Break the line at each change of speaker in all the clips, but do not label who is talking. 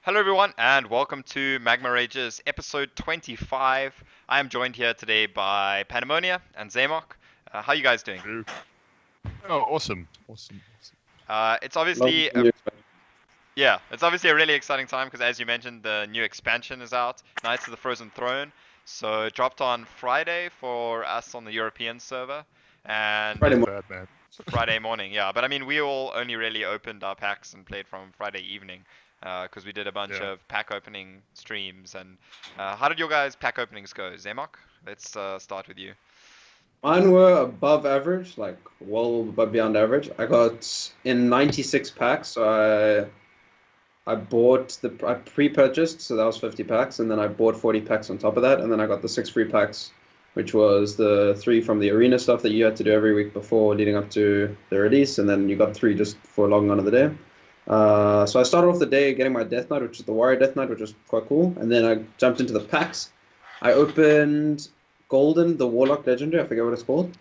Hello, everyone, and welcome to Magma Ragers episode 25. I am joined here today by Pandemonia and Zamok. How are you guys doing?
True. Oh, awesome.
It's
Love
obviously
the new expansion.
it's obviously a really exciting time because, as you mentioned, the new expansion is out, Knights of the Frozen Throne. So it dropped on Friday for us on the European server, and
Friday
Not
morning.
bad, man.
Friday morning, yeah. But I mean, we all only really opened our packs and played from Friday evening because we did a bunch
Yeah.
of pack opening streams. And how did your guys' pack openings go, Zemok? Let's start with you.
Mine were above average, like well above beyond average. I got in 96 packs, so I pre-purchased, so that was 50 packs, and then I bought 40 packs on top of that, and then I got the six free packs, which was the three from the arena stuff that you had to do every week before leading up to the release, and then you got three just for logging on of the day. So I started off the day getting my Death Knight, which is the Warrior Death Knight, which was quite cool, and then I jumped into the packs. I opened Golden, the Warlock Legendary, I forget what it's called.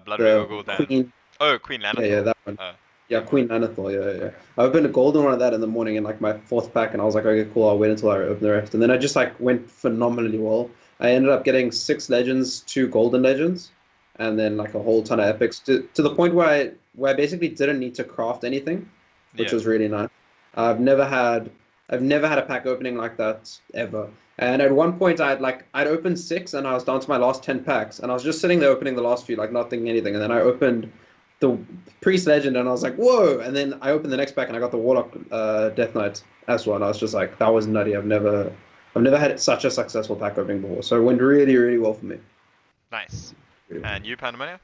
Blood Ring
The
or Gul'dan?
Queen,
Oh, Queen
yeah,
Lanathor.
that one.
Uh,
Yeah, Queen Lanathor, yeah. I opened a golden one of that in the morning in like my fourth pack, and I was like, okay, cool, I'll wait until I open the rest. And then I just like went phenomenally well. I ended up getting six legends, two golden legends, and then like a whole ton of epics to the point where I basically didn't need to craft anything, which
yeah.
was really nice. I've never had I've never had a pack opening like that ever. And at one point I'd opened six and I was down to my last 10 packs, and I was just sitting there opening the last few like not thinking anything, and then I opened the Priest Legend, and I was like, whoa! And then I opened the next pack, and I got the Warlock Death Knight as well, and I was just like, that was nutty. I've never had such a successful pack opening before, so it went really, really well for me.
Nice.
Really well.
And you, Pandemonia?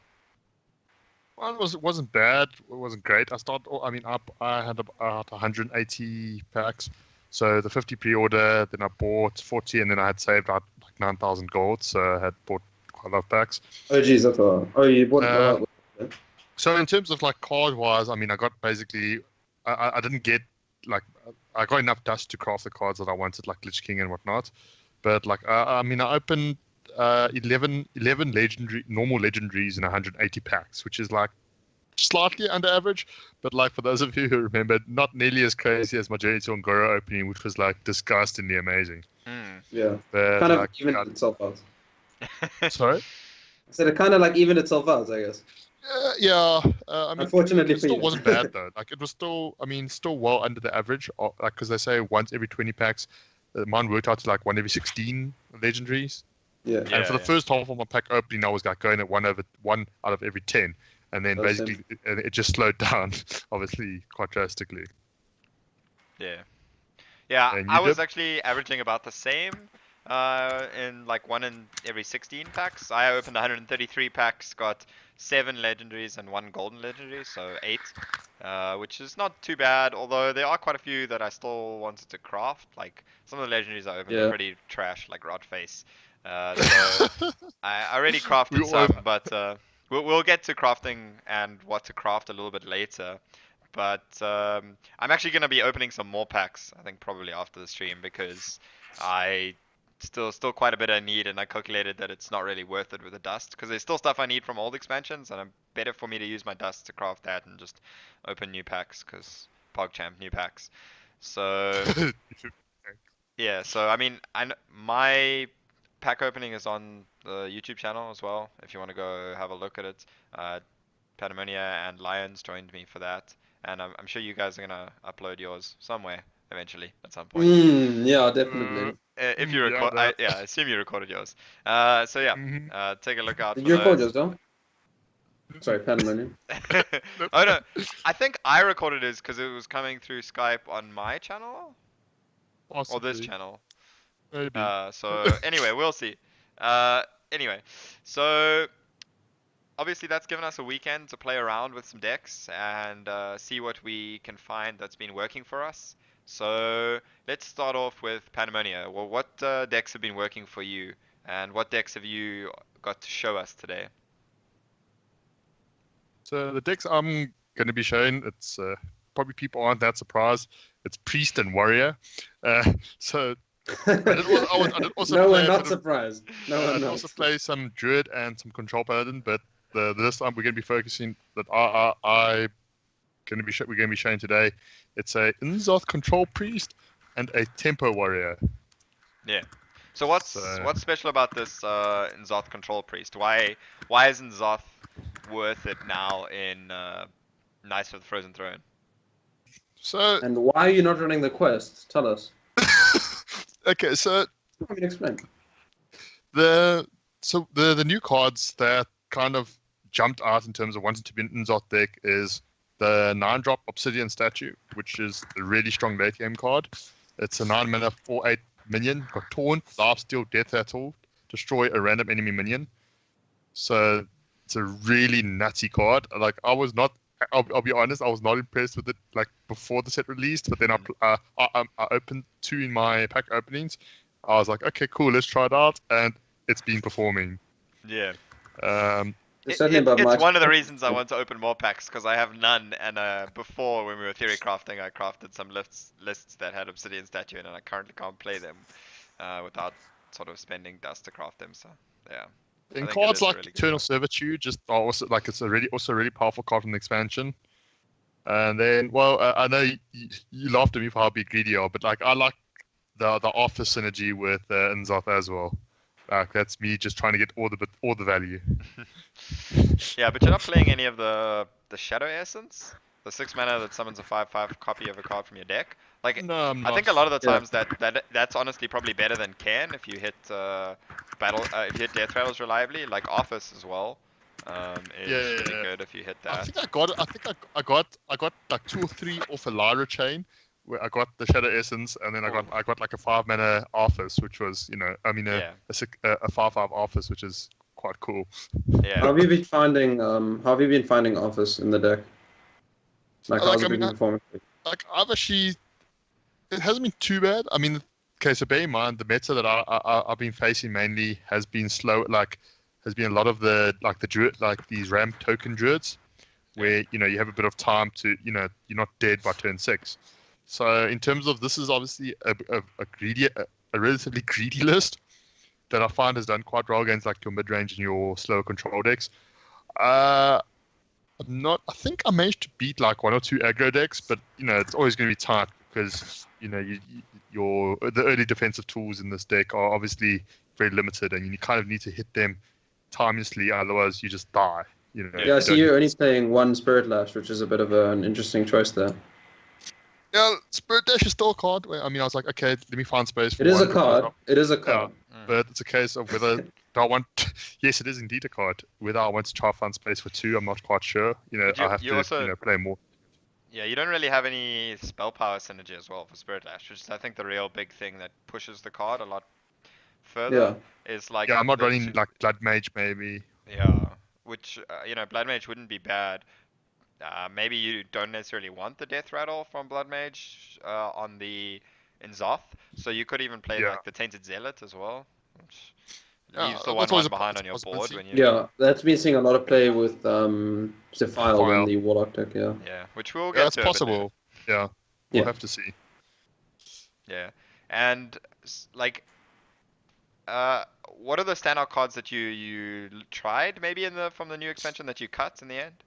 Well, it wasn't bad. It wasn't great. I had about 180 packs. So the 50 pre-order, then I bought 40, and then I had saved out like 9,000 gold. So I had bought quite a lot of packs.
Oh, geez, that's all. Oh, you bought
Uh, So in terms of like card-wise, I mean, I got basically, I didn't get like, I got enough dust to craft the cards that I wanted, like Lich King and whatnot. But like, I mean, I opened 11 legendary normal legendaries in 180 packs, which is like slightly under average. But like for those of you who remember, not nearly as crazy as my Journey to Ungoro opening, which was like disgustingly amazing.
Hmm.
Yeah,
But
kind of
like,
evened itself out.
sorry.
I said it kind of like evened itself out, I guess.
Yeah, I mean,
Unfortunately
it
for
still
you.
wasn't bad though. Like it was still, I mean, still well under the average. Like because they say once every 20 packs, mine worked out to like one every 16 legendaries.
Yeah,
Yeah.
And for the first half of my pack opening, I was like going at one out of every 10, and then
That's
basically it just slowed down, obviously quite drastically.
Yeah. Yeah,
And
I
you
was
did?
actually averaging about the same in like one in every 16 packs. I opened 133 packs, got 7 legendaries and 1 golden legendary, so 8, which is not too bad, although there are quite a few that I still wanted to craft. Like some of the legendaries I opened are
yeah.
pretty trash, like Rodface. So I already
We
crafted
all,
some, but we'll get to crafting and what to craft a little bit later. But I'm actually going to be opening some more packs, I think probably after the stream, because I still quite a bit I need, and I calculated that it's not really worth it with the dust, because there's still stuff I need from old expansions, and it's better for me to use my dust to craft that and just open new packs, because PogChamp new packs. So yeah, so I mean, my pack opening is on the YouTube channel as well, if you want to go have a look at it. Patamonia and Lions joined me for that, and I'm sure you guys are gonna upload yours somewhere eventually at some point.
Yeah, definitely.
If you
yeah,
record,
that.
I assume you recorded yours. So yeah,
hmm
take a look out
Did
for
you record
those.
yours, though? Sorry, Pandemonium.
Oh no, I think I recorded it because it was coming through Skype on my channel or this
Possibly,
channel.
maybe.
So anyway, we'll see. Uh, anyway, so obviously that's given us a weekend to play around with some decks and see what we can find that's been working for us. So let's start off with Pandemonia. Well, what decks have been working for you, and what decks have you got to show us today?
So the decks I'm going to be showing, it's probably people aren't that surprised. It's Priest and Warrior. So I did also
No,
play
we're
a
not
bit of,
surprised. No,
I
we're
did
not.
also play some Druid and some Control Paladin, but this time we're going to be focusing that I going to be we're going to be showing today. It's a Inzoth Control Priest and a Tempo Warrior.
Yeah. So what's special about this N'Zoth Control Priest? Why isn't Zoth worth it now in Knights of the Frozen Throne?
So
And why are you not running the quest? Tell us.
okay, so
I mean, explain.
the new cards that kind of jumped out in terms of wanting to be an N'Zoth deck is the 9-drop Obsidian Statue, which is a really strong late game card. It's a 9-mana 4/8 minion, got Taunt, Life Steal, Death Rattle, destroy a random enemy minion. So it's a really nutty card. Like I'll be honest, I was not impressed with it like before the set released, but then I opened 2 in my pack openings. I was like, okay, cool, let's try it out, and it's been performing.
Yeah.
It's
It's one of the reasons I want to open more packs, because I have none, and before when we were theory crafting, I crafted some lists that had Obsidian Statue in, and I currently can't play them without sort of spending dust to craft them. So yeah.
And cards like Eternal Servitude just are also like it's a really powerful card from the expansion. And then, well, I know you laughed at me for how big greedy you are, but like I like the office synergy with N'Zoth as well. Like that's me just trying to get all the value.
Yeah, but you're not playing any of the Shadow Essence, the 6 mana that summons a 5/5 copy of a card from your deck. Like
no,
I think a lot of the times that's honestly probably better than Can if you hit if you hit Death Rattles reliably, like Office as well. Is really good if you hit that.
I think I got like 2 or 3 off a Lyra chain, where I got the Shadow Essence, and then I got like a 5-mana Office, which was a 5/5 Office, which is quite cool.
Yeah.
How have you been finding Office in the deck? Like how's it been performing?
Like it hasn't been too bad. I mean, okay, so bear in mind the meta that I've been facing mainly has been slow. Like has been a lot of the druid, like these ramp token druids, where you have a bit of time to you're not dead by turn 6. So in terms of this is obviously a relatively greedy list that I find has done quite well against like your mid range and your slower control decks. I think I managed to beat like 1 or 2 aggro decks, but it's always going to be tight because the early defensive tools in this deck are obviously very limited, and you kind of need to hit them timelessly, otherwise you just die.
Yeah, I see you're only playing 1 Spirit Lash, which is a bit of an interesting choice there.
Yeah, Spirit Dash is still a card. I mean, I was like, okay, let me find space for
it is a card. It is a card.
Yeah, but it's a case of whether I want. Yes, it is indeed a card. Whether I want to try to find space for 2, I'm not quite sure. I have to also, play more.
Yeah, you don't really have any spell power synergy as well for Spirit Lash, which is I think the real big thing that pushes the card a lot further. Is like
I'm not running like Blood Mage maybe.
Yeah, which Blood Mage wouldn't be bad. Maybe you don't necessarily want the Death Rattle from Blood Mage on the N'Zoth, so you could even play like the Tainted Zealot as well, which leaves the 1/1 behind on your board when you.
Yeah, that's been seeing a lot of play with Zephile in the Warlock deck. Yeah.
Yeah, which we'll get to.
That's possible. Yeah, we'll have to see.
Yeah, and like, what are the standout cards that you tried maybe from the new expansion that you cut in the end?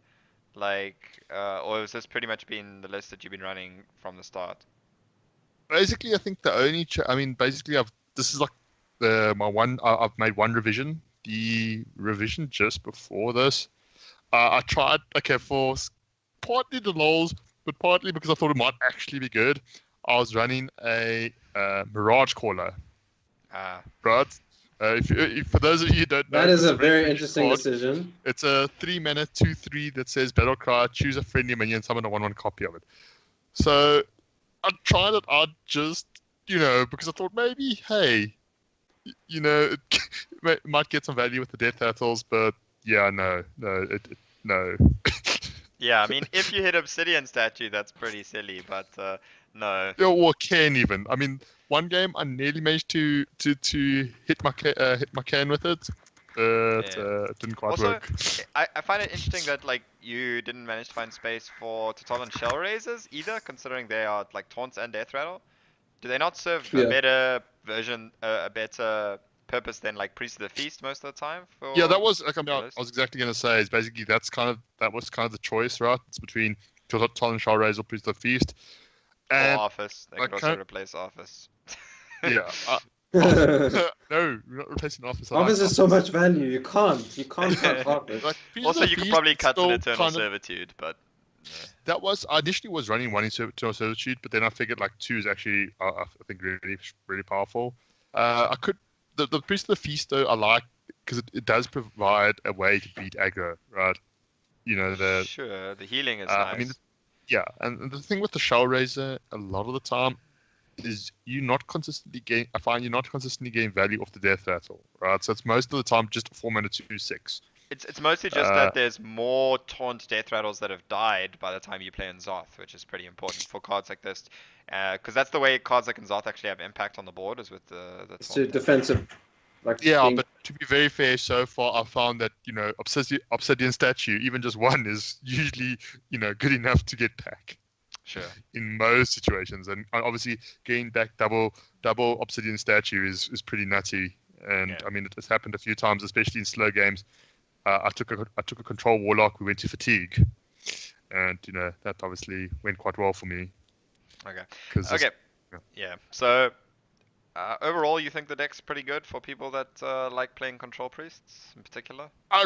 Like, or has this pretty much been the list that you've been running from the start?
Basically, I think the only this is like I've made 1 revision. The revision just before this, I tried for partly the lols, but partly because I thought it might actually be good. I was running a Mirage Caller. Right. If for those of you who don't know,
that is a very interesting decision.
It's a 3-mana 2/3 that says Battle Cry, choose a friendly minion, summon a 1/1 copy of it. So I tried it out just, because I thought maybe, hey, it might get some value with the Death Rattles, but yeah, no.
Yeah, I mean, if you hit Obsidian Statue, that's pretty silly, but no.
Yeah, or can even. I mean, one game I nearly managed to hit my can with it, but it didn't quite work.
I find it interesting that like you didn't manage to find space for Totolan Shell Raisers either, considering they are like taunts and Death Rattle. Do they not serve a better version, a better purpose than like Priest of the Feast most of the time?
That was like I was exactly gonna say is basically that was kind of the choice, right? It's between Totolan Shell Raiser or Priest of the Feast.
Or
And
Office. They
like
could also replace Office.
yeah,
Office
no, we're not replacing Office. I like
is so
Office.
much value. You can't cut
Like
Office.
Feast
Also,
of the
you could
Feast,
probably
it's
cut an
still
Eternal
kind of
Servitude, but yeah.
that was I initially was running one Eternal Servitude, but then I figured like two is actually I think really powerful. I could the Priest of the Feast though I like because it does provide a way to beat aggro, right? You know the
Sure, the healing is
I mean
nice.
yeah, and the thing with the Shell Razor a lot of the time is you not consistently gain. I find you not consistently gain value off the Death Rattle, right? So it's most of the time just a 4-mana 2/6.
It's mostly just
Uh,
that there's more Taunt Death Rattles that have died by the time you play in Zoth, which is pretty important for cards like this. Because that's the way cards like in Zoth actually have impact on the board, is with the
It's
Taunt
too
damage.
defensive, like
Yeah,
being
but to be very fair, so far I've found that Obsidian statue, even just one, is usually good enough to get back
Sure.
in most situations. And obviously, getting back double Obsidian statue is pretty nutty. And
Yeah.
I mean, it's happened a few times, especially in slow games. I took a control warlock. We went to fatigue, and that obviously went quite well for me.
Okay.
Because
Okay.
yeah.
Yeah. So overall, you think the deck's pretty good for people that like playing control priests in particular?
I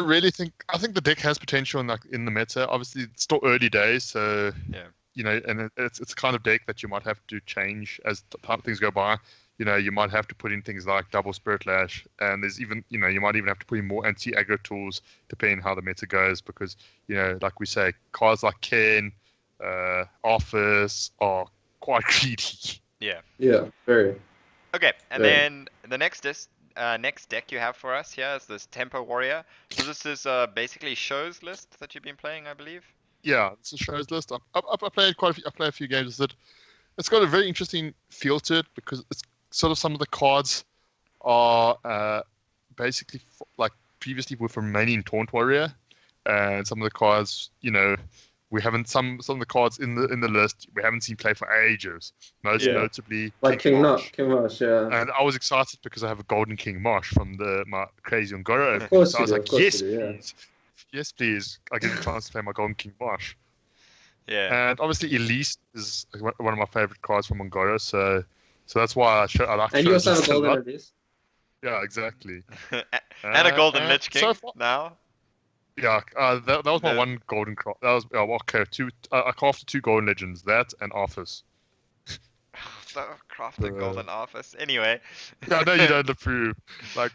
think the deck has potential in the meta. Obviously, it's still early days, so
Yeah.
and it's a kind of deck that you might have to change as things go by. You might have to put in things like double Spirit Lash, and there's even you might even have to put in more anti-aggro tools depending how the meta goes, because like we say, cards like Ken, Office are quite greedy.
Yeah.
very.
Okay, and
Very.
then the next deck you have for us here is this Tempo Warrior. So this is basically Show's list that you've been playing, I believe.
Yeah, it's a shows list. I played quite a few. I played a few games with it. It's got a very interesting feel to it because it's sort of some of the cards are basically like previously were from mainly in Taunt Warrior, and some of the cards, we haven't some of the cards in the list we haven't seen play for ages. Most
Yeah.
notably
Like King
Marsh.
Marsh, yeah.
And I was excited because I have a Golden King Marsh from my Crazy Ungoro.
Of course
So I was
you do,
like,
of course
yes,
you do, yeah.
please. Yes, please. I get a chance to play my Golden King Marsh.
Yeah.
And obviously, Elise is one of my favorite cards from Ungoro. So that's why I like
And you also have a
Shows a
golden
lot.
release.
Yeah, exactly.
And a Golden
And
Lich King
so far,
now.
yeah, that was my
The-
one golden card. That was okay. Two, I crafted two golden legends. That and Office.
The crafted
Uh,
Golden Office. Anyway.
Yeah, I know you don't approve. But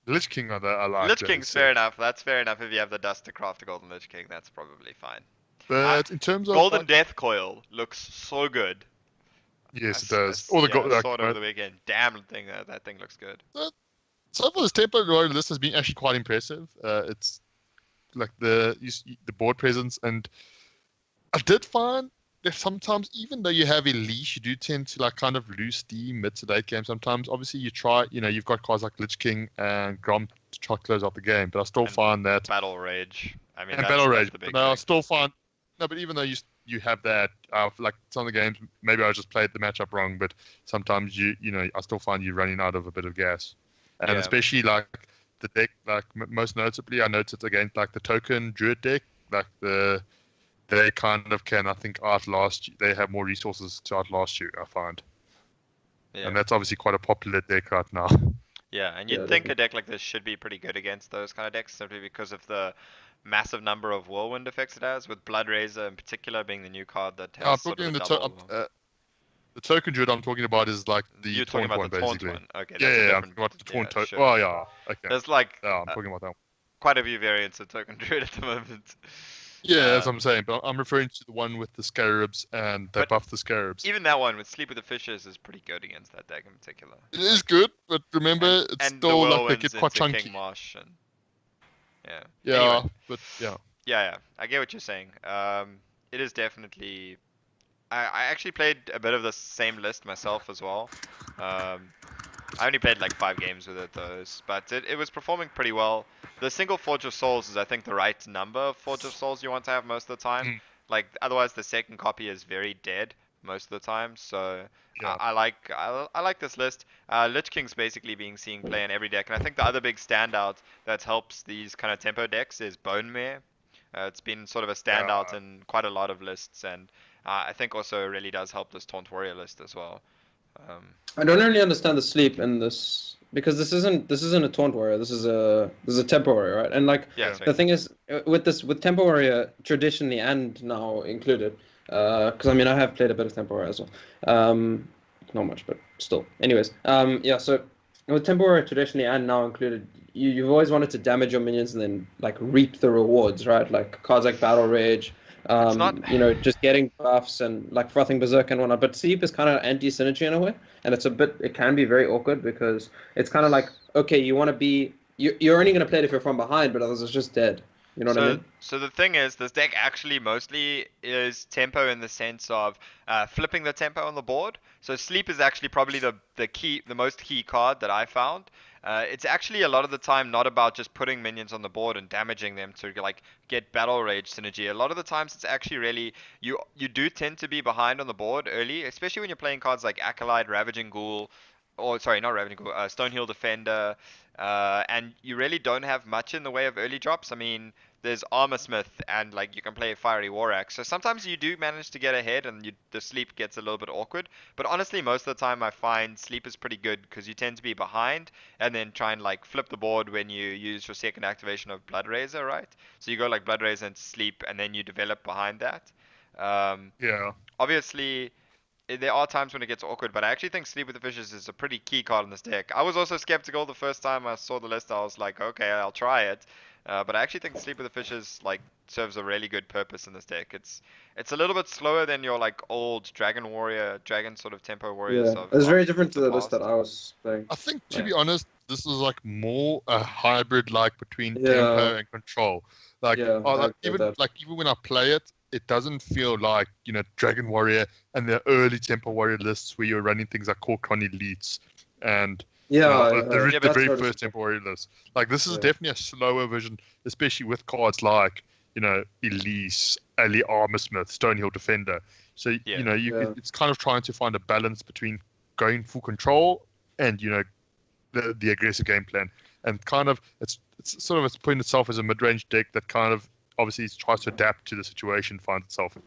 Lich King, I like.
Lich
that
King's
is
fair
sick.
enough. That's fair enough. If you have the dust to craft a Golden Lich King, that's probably fine.
But in terms of
Golden
like,
Death Coil looks so good.
yes, it
I
does. All the
yeah, I saw it over
like,
the weekend. Damn thing, that thing looks good.
so far this tempo roller list has been actually quite impressive. It's like the board presence, and I did find that sometimes, even though you have Elise, you do tend to like kind of lose steam mid to late game. Sometimes, obviously, you try, you've got cards like Lich King and Grom to try to close out the game, but I still
And
find that
Battle Rage. I mean,
and
that's
Battle
that's
Rage,
the big
but I
thing.
still find no. But even though you have that, like some of the games, maybe I just played the matchup wrong, but sometimes I still find you running out of a bit of gas, and
Yeah.
especially like the deck, like most notably, I noticed against like the token Druid deck, like they kind of can, I think, outlast you. They have more resources to outlast you, I find.
Yeah.
And that's obviously quite a popular deck right now.
Yeah, and
Yeah,
you'd think
definitely.
a deck like this should be pretty good against those kind of decks simply because of the massive number of whirlwind effects it has, with Blood Razor in particular being the new card that
I'm
has sort
talking
of a
the
double.
the token Druid I'm talking about is like the
You're talking
taunt
about
one,
the taunt
basically.
one. Okay,
Yeah,
that's a
I'm
different.
talking about the taunt
Yeah,
token.
sure.
Oh, yeah, okay.
There's like
Yeah, I'm talking about that one.
quite a few variants of Token Druid at the moment.
Yeah, that's what I'm
Um,
saying, but I'm referring to the one with the scarabs, and they
But
buff the scarabs.
Even that one with Sleep with the Fishes is pretty good against that deck in particular.
It is good, but remember,
And,
it's
and the
still like they
whirlwinds
get quite
into
chunky.
King Marsh and yeah.
Yeah,
Anyway,
but yeah.
yeah, I get what you're saying. It is definitely. I actually played a bit of the same list myself as well. Um, I only played like 5 games with it but it was performing pretty well. The single Forge of Souls is I think the right number of Forge of Souls you want to have most of the time.
Mm.
Like otherwise the second copy is very dead most of the time. So
Yeah.
I like this list. Lich King's basically being seen play in every deck, and I think the other big standout that helps these kind of tempo decks is Bone Mare. It's been sort of a standout
Yeah.
in quite a lot of lists, and I think also really does help this Taunt Warrior list as well.
I don't really understand the sleep in this because this isn't a taunt warrior. This is a tempo warrior, right? And like
Yeah,
Yeah.
sorry.
the thing is with tempo warrior traditionally and now included, because I mean I have played a bit of tempo warrior as well. Not much, but still. Anyways, yeah. So with tempo warrior traditionally and now included, you've always wanted to damage your minions and then like reap the rewards, right? Like cards like Battle Rage,
It's not.
just getting buffs and like frothing berserk and whatnot. But sleep is kind of anti-synergy in a way, and it can be very awkward because it's kind of like, okay, you want to be, you're only going to play it if you're from behind, but others are just dead. You know what I
So,
mean?
so the thing is, this deck actually mostly is tempo in the sense of flipping the tempo on the board. So sleep is actually probably the most key card that I found. It's actually a lot of the time not about just putting minions on the board and damaging them to like get battle rage synergy. A lot of the times it's actually really you do tend to be behind on the board early, especially when you're playing cards like Acolyte, Ravaging Ghoul, or sorry, not Ravaging Ghoul, Stonehill Defender, and you really don't have much in the way of early drops. I mean, there's Armor Smith and like you can play Fiery War Axe. So sometimes you do manage to get ahead and the sleep gets a little bit awkward. But honestly, most of the time I find sleep is pretty good because you tend to be behind and then try and like flip the board when you use your second activation of Blood Razor, right? So you go like Blood Razor and sleep and then you develop behind that. Um,
Yeah.
Obviously, there are times when it gets awkward, but I actually think Sleep with the Fishes is a pretty key card in this deck. I was also skeptical the first time I saw the list. I was like, okay, I'll try it. But I actually think Sleep with the Fishes like serves a really good purpose in this deck. It's a little bit slower than your like old Dragon Warrior, Dragon sort of tempo warriors
Yeah,
of
it's
of
very different to
the
the list that
past.
I was playing.
I think, to
Like,
be honest, this is like more a hybrid, like between
yeah,
tempo and control. Like,
yeah, I agree with that.
even when I play it, it doesn't feel like Dragon Warrior and the early tempo warrior lists where you're running things like Korkon Elites and
Yeah,
the
Yeah,
the
but
very
that's
first
noticeable.
tempo warrior list. Like, this is
Yeah,
definitely a slower version, especially with cards like Elise, Ali Armorsmith, Stonehill Defender. So
yeah.
yeah,
it's kind of trying to find a balance between going full control and the aggressive game plan, and kind of it's sort of it's putting itself as a mid-range deck that kind of obviously tries to adapt to the situation finds itself in.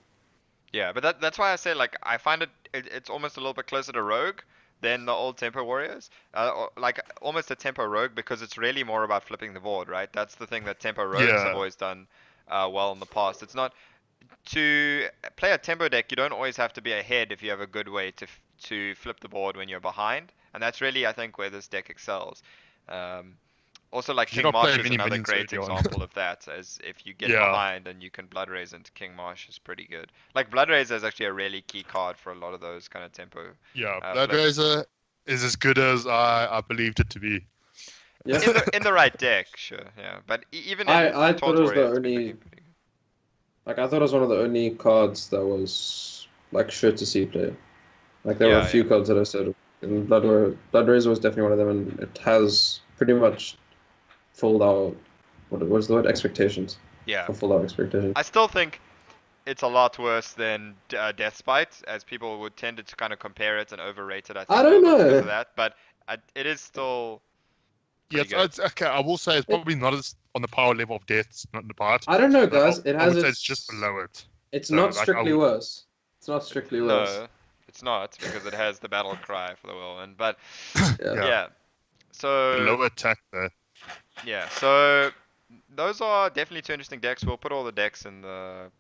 Yeah, but that's why I say like I find it's almost a little bit closer to Rogue than the old Tempo Warriors. Like almost a Tempo Rogue because it's really more about flipping the board, right? That's the thing that Tempo Rogues have
Yeah,
always done well in the past. It's not to play a Tempo deck. You don't always have to be ahead if you have a good way to flip the board when you're behind, and that's really I think where this deck excels. Um, Also, like
because you're
King
not
Marsh
playing
is
many
another
minions
great
early on.
example of that. As if you get
Yeah,
behind and you can Blood Razor into King Marsh is pretty good. Like Blood Razor is actually a really key card for a lot of those kind of tempo
yeah.
flips.
Bloodraiser is as good as I believed it to be.
yeah.
In the right deck, sure, yeah. But even in
I thought
Taunt
it was
Warrior,
the
it's been
only
pretty good.
like I thought it was one of the only cards that was like sure to see play. Like there were a
Yeah,
few
yeah,
cards that I said, and Blood Razor was definitely one of them, and it has pretty much filled our what was the word expectations,
yeah.
fulfilled our expectations.
I still think it's a lot worse than Death Spite, as people would tend to kind of compare it and overrate it. I
I
think a
don't
little bit because of
know.
that, but it is still
Yeah,
pretty good.
it's okay. I will say it's
It,
probably not as on the power level of Death's not in the part,
I don't know,
but
guys. It
I
has
would say it's just
its.
below it.
It's
So
not
like I
strictly
would,
worse. It's not strictly worse.
No, it's not because it has the battle cry for the whirlwind. But
Yeah.
yeah,
yeah,
the
so
lower attack there.
yeah, so those are definitely two interesting decks. We'll put all the decks in the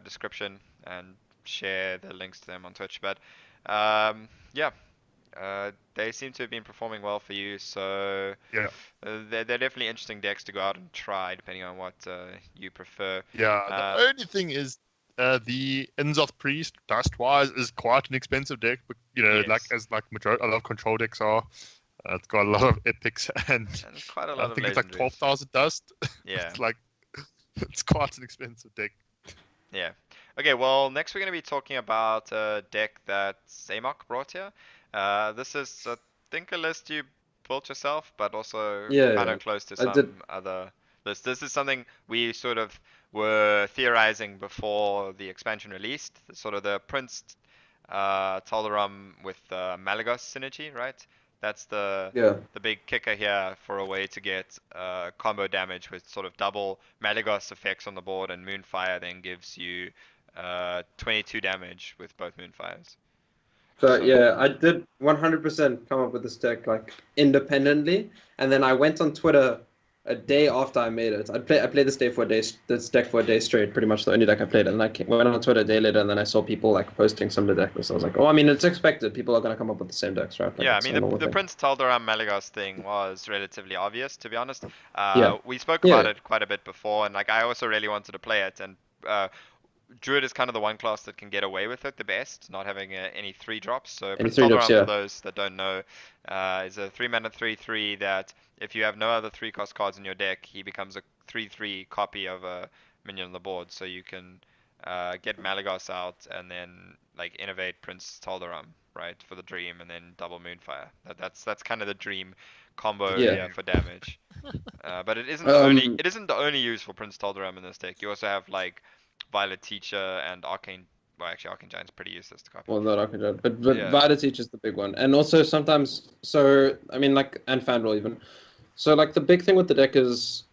description and share the links to them on Twitch. But yeah, they seem to have been performing well for you. So
Yeah.
they're definitely interesting decks to go out and try, depending on what you prefer.
Yeah, the
Uh,
only thing is the Inzoth Priest, dust-wise, is quite an expensive deck, but like
yes,
as like majority, a lot of control decks are. It's got a lot of epics, and
and quite a
I
lot of
think it's like
legendaries.
12,000 dust.
Yeah.
It's like it's quite an expensive deck.
Yeah. Okay, well, next we're going to be talking about a deck that Samok brought here. This is, I think, a list you built yourself, but also
Yeah,
kind
yeah.
of close to
I did.
some other lists. This is something we sort of were theorizing before the expansion released, sort of the Prince Taldaram with Malagos synergy, right? That's
Yeah.
the big kicker here for a way to get combo damage with sort of double Malagos effects on the board, and Moonfire then gives you 22 damage with both Moonfires.
So
So
yeah, I did 100% come up with this deck like independently, and then I went on Twitter a day after I made it. I played this deck for a day straight, pretty much the only deck I played. And went on Twitter a day later, and then I saw people like posting similar decks. So I was like, oh, I mean, it's expected. People are gonna come up with the same decks, right? Like
yeah, I
it's
mean
a normal
the
thing.
Prince Tal'Daram Malygos thing was relatively obvious, to be honest.
Yeah,
We spoke about
yeah,
it quite a bit before, and like I also really wanted to play it, and uh, Druid is kind of the one class that can get away with it the best, not having any 3 drops. So
any
Prince
three drops,
Tal'Daram, for
yeah.
those that don't know, is a 3 mana 3/3 that if you have no other 3 cost cards in your deck, he becomes a 3/3 copy of a minion on the board. So you can get Malygos out and then like innovate Prince Tal'Daram, right, for the dream, and then double Moonfire. That's kind of the dream combo
Yeah.
here for damage. But
Um,
it isn't the only use for Prince Tal'Daram in this deck. You also have like Violet Teacher and Arcane. Well, actually, Arcane Giant's pretty useless to copy.
well, not Archangel, but
Yeah.
Vita Teach is the big one, and also sometimes. So I mean, like, and Fanduel even. So like the big thing with the deck is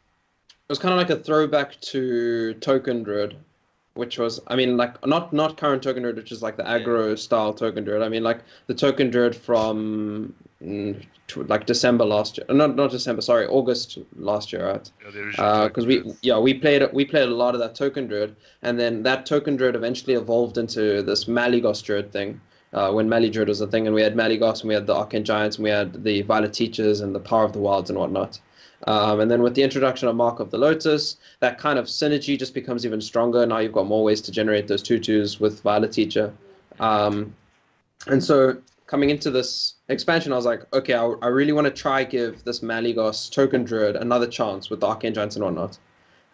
it was kind of like a throwback to Token Druid, which was, I mean, like not current Token Druid, which is like the
Yeah.
aggro style Token Druid. I mean, like the Token Druid from like December last year, not December, sorry, August last year, right?
Yeah, the original Token
Because
Druids.
we played a lot of that Token Druid, and then that Token Druid eventually evolved into this Malygos Druid thing. When Mali Druid was a thing, and we had Malygos, and we had the Arcane Giants, and we had the Violet Teachers, and the Power of the Wilds, and whatnot. And then with the introduction of Mark of the Lotus, that kind of synergy just becomes even stronger. Now you've got more ways to generate those tutus with Violet Teacher.
Mhm.
And so coming into this expansion, I was like, okay, I really want to try give this Malygos Token Druid another chance with the Arcane Giants and whatnot.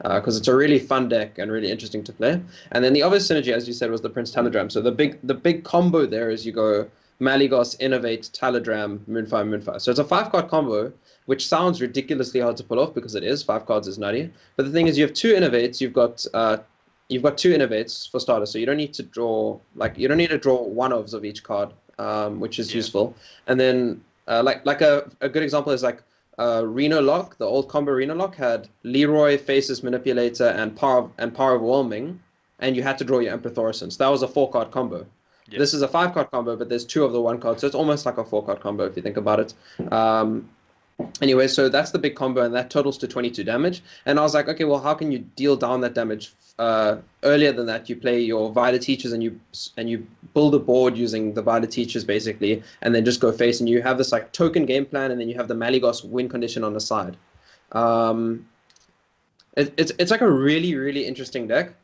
Because it's a really fun deck and really interesting to play. And then the other synergy, as you said, was the Prince Taladram. So the big combo there is you go Malygos, Innovate, Taladram, Moonfire, Moonfire. So it's a 5 card combo, which sounds ridiculously hard to pull off because it is. 5 cards is nutty. But the thing is, you have 2 innovates. You've got 2 innovates for starters. So you don't need to draw you don't need to draw one ofs of each card, which is
Yeah.
useful. And then like a good example is like Reno Lock, the old combo Reno Lock had Leroy, Faces Manipulator, and Power Overwhelming, and you had to draw your Emperor Thorson. So that was a 4 card combo.
Yeah.
This is a 5 card combo, but there's 2 of the 1 card, so it's almost like a 4 card combo if you think about it. Anyway, so that's the big combo, and that totals to 22 damage. And I was like, okay, well, how can you deal down that damage? Earlier than that, you play your Violet Teachers, and you build a board using the Violet Teachers basically, and then just go face, and you have this like token game plan, and then you have the Malygos win condition on the side. It's like a really interesting deck.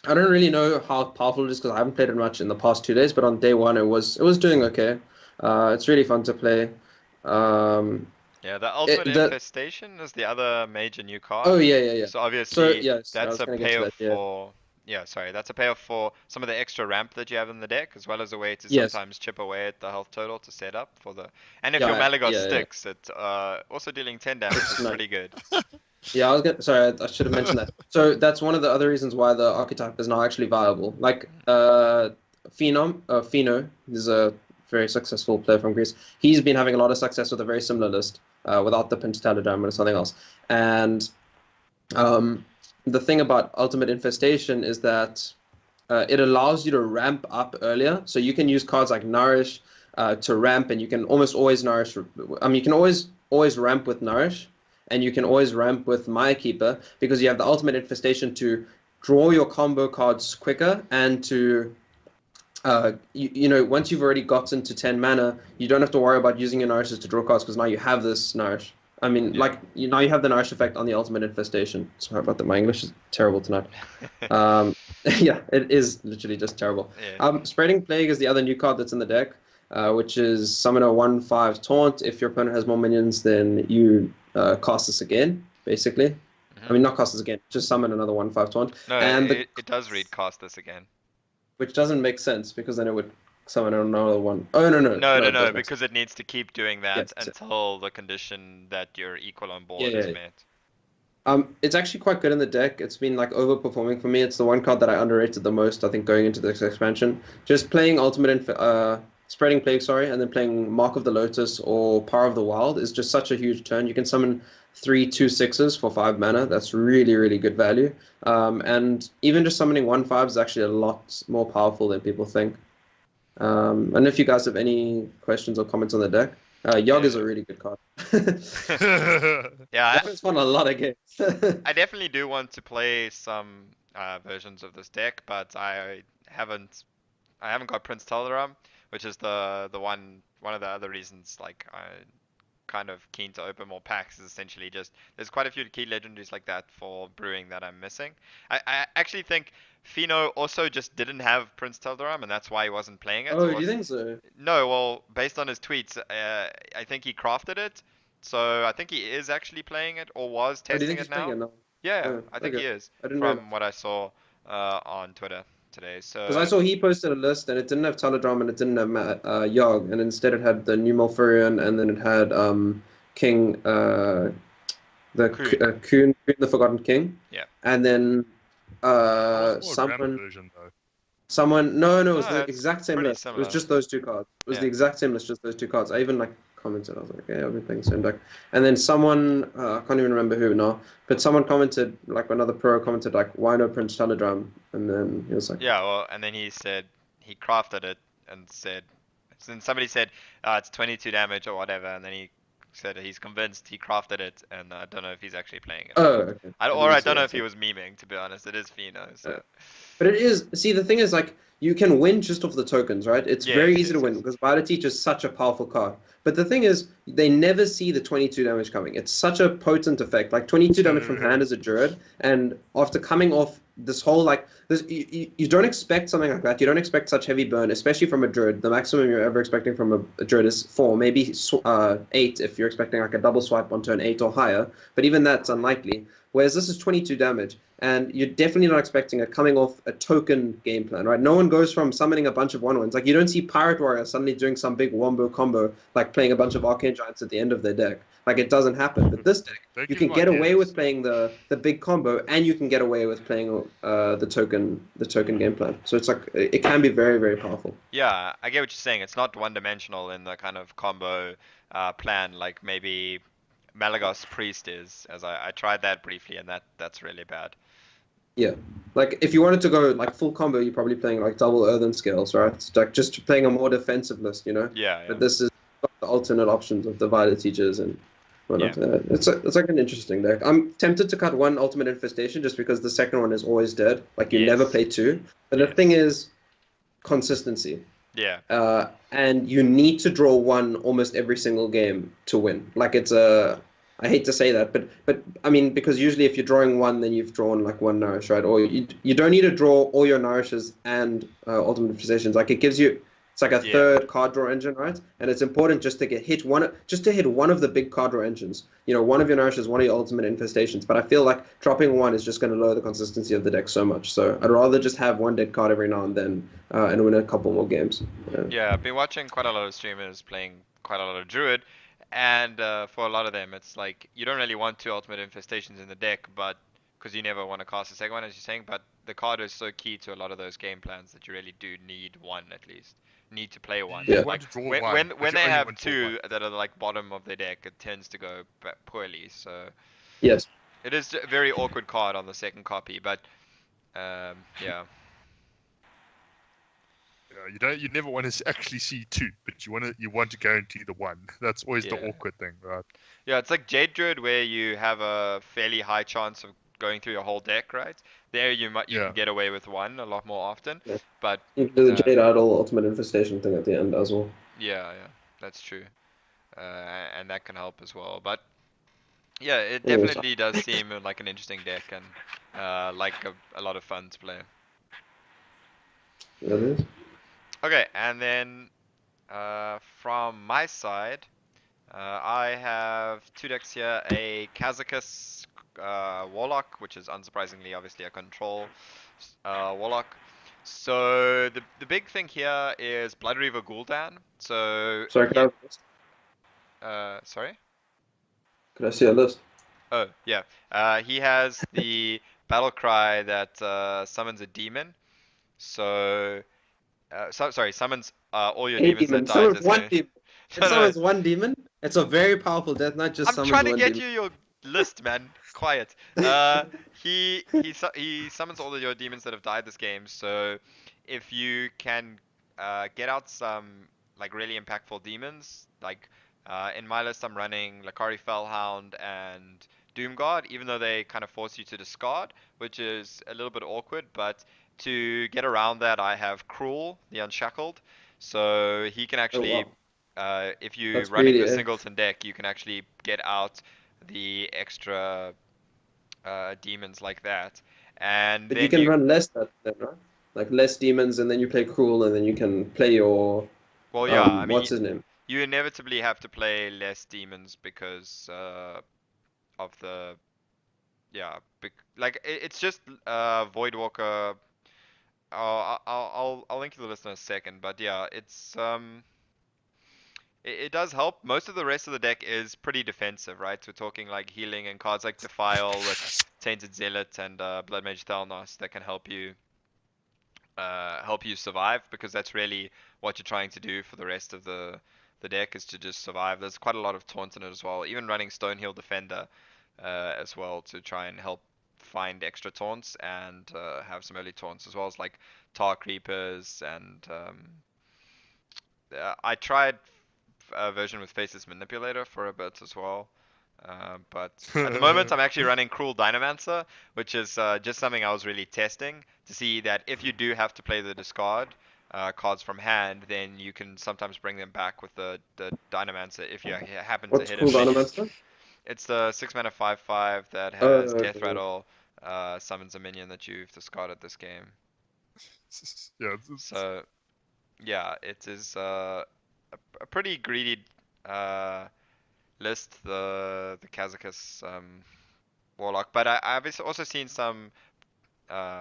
I don't really know how powerful it is because I haven't played it much in the past 2 days, but on day one it was doing okay. It's really fun to play.
Yeah, the Ultimate
The
Infestation is the other major new card.
Oh yeah.
So
So
obviously
yes, I
that's
was
a
gonna get to
payoff
that. Yeah.
for yeah, sorry, that's a payoff for some of the extra ramp that you have in the deck, as well as a way to
Yes.
sometimes chip away at the health total to set up for the. And if your
Yeah.
Malygos
Yeah.
sticks, it also dealing 10 damage
It's
is
nice.
pretty good.
Yeah, I was gonna. Sorry, I should have mentioned that. So that's one of the other reasons why the archetype is now actually viable. Like, Fino is a very successful player from Greece. He's been having a lot of success with a very similar list, without the Pinch Telegram or something else. And the thing about Ultimate Infestation is that it allows you to ramp up earlier. So you can use cards like Nourish to ramp, and you can almost always Nourish. I mean, you can always ramp with Nourish, and you can always ramp with Maya Keeper because you have the Ultimate Infestation to draw your combo cards quicker and to once you've already gotten to 10 mana, you don't have to worry about using your Nourishes to draw cards because now you have this Nourish. I mean,
Yeah.
now you have the Nourish effect on the Ultimate Infestation. Sorry about that. My English is terrible tonight. Yeah, it is literally just terrible.
Yeah.
Spreading Plague is the other new card that's in the deck, which is summon a 1/5 taunt. If your opponent has more minions, then you cast this again, basically. I mean, not cast this again, just summon another 1/5 taunt.
No,
And
it does read cast this again.
which doesn't make sense because then it would summon another one. Oh, no.
No,
it does make sense.
because it needs to keep doing that
Yes.
until the condition that you're equal on board
Yeah,
is
yeah.
met.
It's actually quite good in the deck. It's been like overperforming for me. It's the one card that I underrated the most, I think, going into this expansion. Just playing Spreading Plague, sorry, and then playing Mark of the Lotus or Power of the Wild is just such a huge turn. You can summon 3/2/6s for 5 mana. That's really, really good value. And even just summoning 1/5 is actually a lot more powerful than people think. I don't know if you guys have any questions or comments on the deck. Yogg is a
Yeah.
really good card.
Yeah,
Yogg has won a lot of games.
I definitely do want to play some versions of this deck, but I haven't got Prince Teleram, which is the one of the other reasons like I kind of keen to open more packs is essentially just there's quite a few key legendaries like that for brewing that I'm missing. I actually think Fino also just didn't have Prince Tel'Daram and that's why he wasn't playing it.
Oh,
Or
do you think so?
no, well, based on his tweets, I think he crafted it. So I think he is actually playing it or was
Oh, do you
testing
think
it
he's playing
now.
it now?
Yeah,
Oh,
I think
okay.
he is
I didn't know that.
from what I saw on Twitter today.
Because I
So
saw he posted a list and it didn't have Taladram and it didn't have Yogg, and instead it had the new Malfurion and then it had King
Kuhn,
Kuhn the Forgotten King,
yeah.
and then
That was more a ramp
someone
version though.
no, it was
No,
the
it's
exact same
pretty
list. It was
similar.
just those two cards. It was the
Yeah.
exact same list, just those two cards. I even like commented. I was like, okay, I've been playing the same deck. And then someone, I can't even remember who now, but someone commented, like another pro commented, like, why no Prince Taladram? And then he was like,
Yeah, well, and then he said he crafted it and said, then somebody said it's 22 damage or whatever, and then he said he's convinced he crafted it, and I don't know if he's actually playing it or
oh,
not.
okay,
I,
I
or
didn't
I
see
don't know
that.
if he was memeing, to be honest. It is Fino,
Uh,
so
But it is, see, the thing is, like, you can win just off the tokens, right? It's very
yes,
easy to
yes,
win
yes.
because Violet Teacher is such a powerful card. But the thing is, they never see the 22 damage coming. It's such a potent effect. Like, 22 damage from hand as a Druid, and after coming off this whole, like, this, you don't expect something like that. You don't expect such heavy burn, especially from a Druid. The maximum you're ever expecting from a Druid is 4, maybe 8 if you're expecting, like, a double swipe on turn 8 or higher. But even that's unlikely. Whereas this is 22 damage, and you're definitely not expecting it coming off a token game plan, right? No one goes from summoning a bunch of 1/1s. Like, you don't see Pirate Warrior suddenly doing some big wombo combo, like playing a bunch of Arcane Giants at the end of their deck. Like, it doesn't happen. But this deck,
Don't
you
give
can
him
get away
ideas.
with playing the big combo, and you can get away with playing the token game plan. So it's like it can be very, very powerful.
Yeah, I get what you're saying. It's not one-dimensional in the kind of combo plan like maybe Malagos Priest is, as I tried that briefly, and that's really bad.
Yeah. Like, if you wanted to go like full combo, you're probably playing like double Earthen Scales, right? It's like just playing a more defensive list, you know?
Yeah, yeah,
But this is the alternate options of the Violet Teachers and
yeah.
whatnot. It's like an interesting deck. I'm tempted to cut one Ultimate Infestation just because the second one is always dead. Like, you never
Yes,
play two. But the
yes.
thing is consistency.
Yeah,
And you need to draw one almost every single game to win. Like, I hate to say that, but I mean, because usually if you're drawing one, then you've drawn like one nourish, right? Or you don't need to draw all your nourishes and ultimate infestations. Like, it gives you, it's like a
yeah.
third card draw engine, right? And it's important just to hit one of the big card draw engines. You know, one of your nourishes, one of your ultimate infestations. But I feel like dropping one is just going to lower the consistency of the deck so much. So I'd rather just have one dead card every now and then and win a couple more games. Yeah.
Yeah, I've been watching quite a lot of streamers playing quite a lot of Druid, and for a lot of them, it's like you don't really want two Ultimate Infestations in the deck, but because you never want to cast a second one, as you're saying, but the card is so key to a lot of those game plans that you really do need one at least. Need to play one.
You
Yeah.
want
Like
to draw
when
one,
when
but
when
you
they
only
have
want to draw one.
two that are like bottom of their deck, it tends to go poorly. So
Yes.
it is a very awkward card on the second copy, but yeah.
You never want to actually see two, but you want to guarantee the one. That's always the
Yeah.
awkward thing, right?
Yeah, it's like Jade Druid where you have a fairly high chance of going through your whole deck, right? There you can
Yeah.
get away with one a lot more often,
Yeah.
but
You can do the
um,
Jade Idol Ultimate Infestation thing at the end as well.
yeah, that's true, and that can help as well. But yeah, it
Anyways,
definitely does seem like an interesting deck and like a lot of fun to play.
that is.
Okay, and then from my side. I have two decks here, a Kazakus Warlock, which is unsurprisingly obviously a control Warlock. So the big thing here is Blood Reaver Gul'dan. So
Sorry,
he, sorry?
could I see a list?
Oh, yeah. He has the battle cry that summons a demon. So, sorry, summons all your
Any
demons that
demon.
die
Summons
this
one
game.
demon.
No,
It
no,
summons one demon. It's a very powerful death knight. Just
I'm
summons
trying to
one
get
demon.
you your list, man. Quiet. He summons all of your demons that have died this game. So if you can get out some like really impactful demons, like in my list I'm running Lakari Fellhound and Doomguard, even though they kind of force you to discard, which is a little bit awkward. But to get around that, I have Cruel, the Unshackled. So he can
Oh
actually
wow,
if you're
that's
running
greedy,
the
eh?
singleton deck, you can actually get out the extra demons like that. And
But you
then
can
you,
run less that then, right? Like less demons, and then you play cruel, and then you can play your
well, yeah, I mean,
what's his name?
you inevitably have to play less demons because of the, yeah, like it's just Voidwalker. I'll link you the list in a second, but yeah, it does help. Most of the rest of the deck is pretty defensive, right? We're talking like healing and cards like Defile with Tainted Zealot and Blood Mage Thalnos that can help you survive because that's really what you're trying to do for the rest of the deck is to just survive. There's quite a lot of taunt in it as well. Even running Stonehill Defender as well to try and help find extra taunts and have some early taunts as well as like Tar Creepers and I tried a version with Faceless Manipulator for a bit as well. But at the moment, I'm actually running Cruel Dynamancer, which is just something I was really testing to see that if you do have to play the discard cards from hand, then you can sometimes bring them back with the Dynamancer if you happen to
What's
hit a
cool
minion.
Dynamancer?
It's the 6 mana 5/5 that
Oh,
has Death
okay.
Rattle, summons a minion that you've discarded this game.
Yeah,
So yeah, it is a pretty greedy uh, list, the Kazakus Warlock, but I've also seen some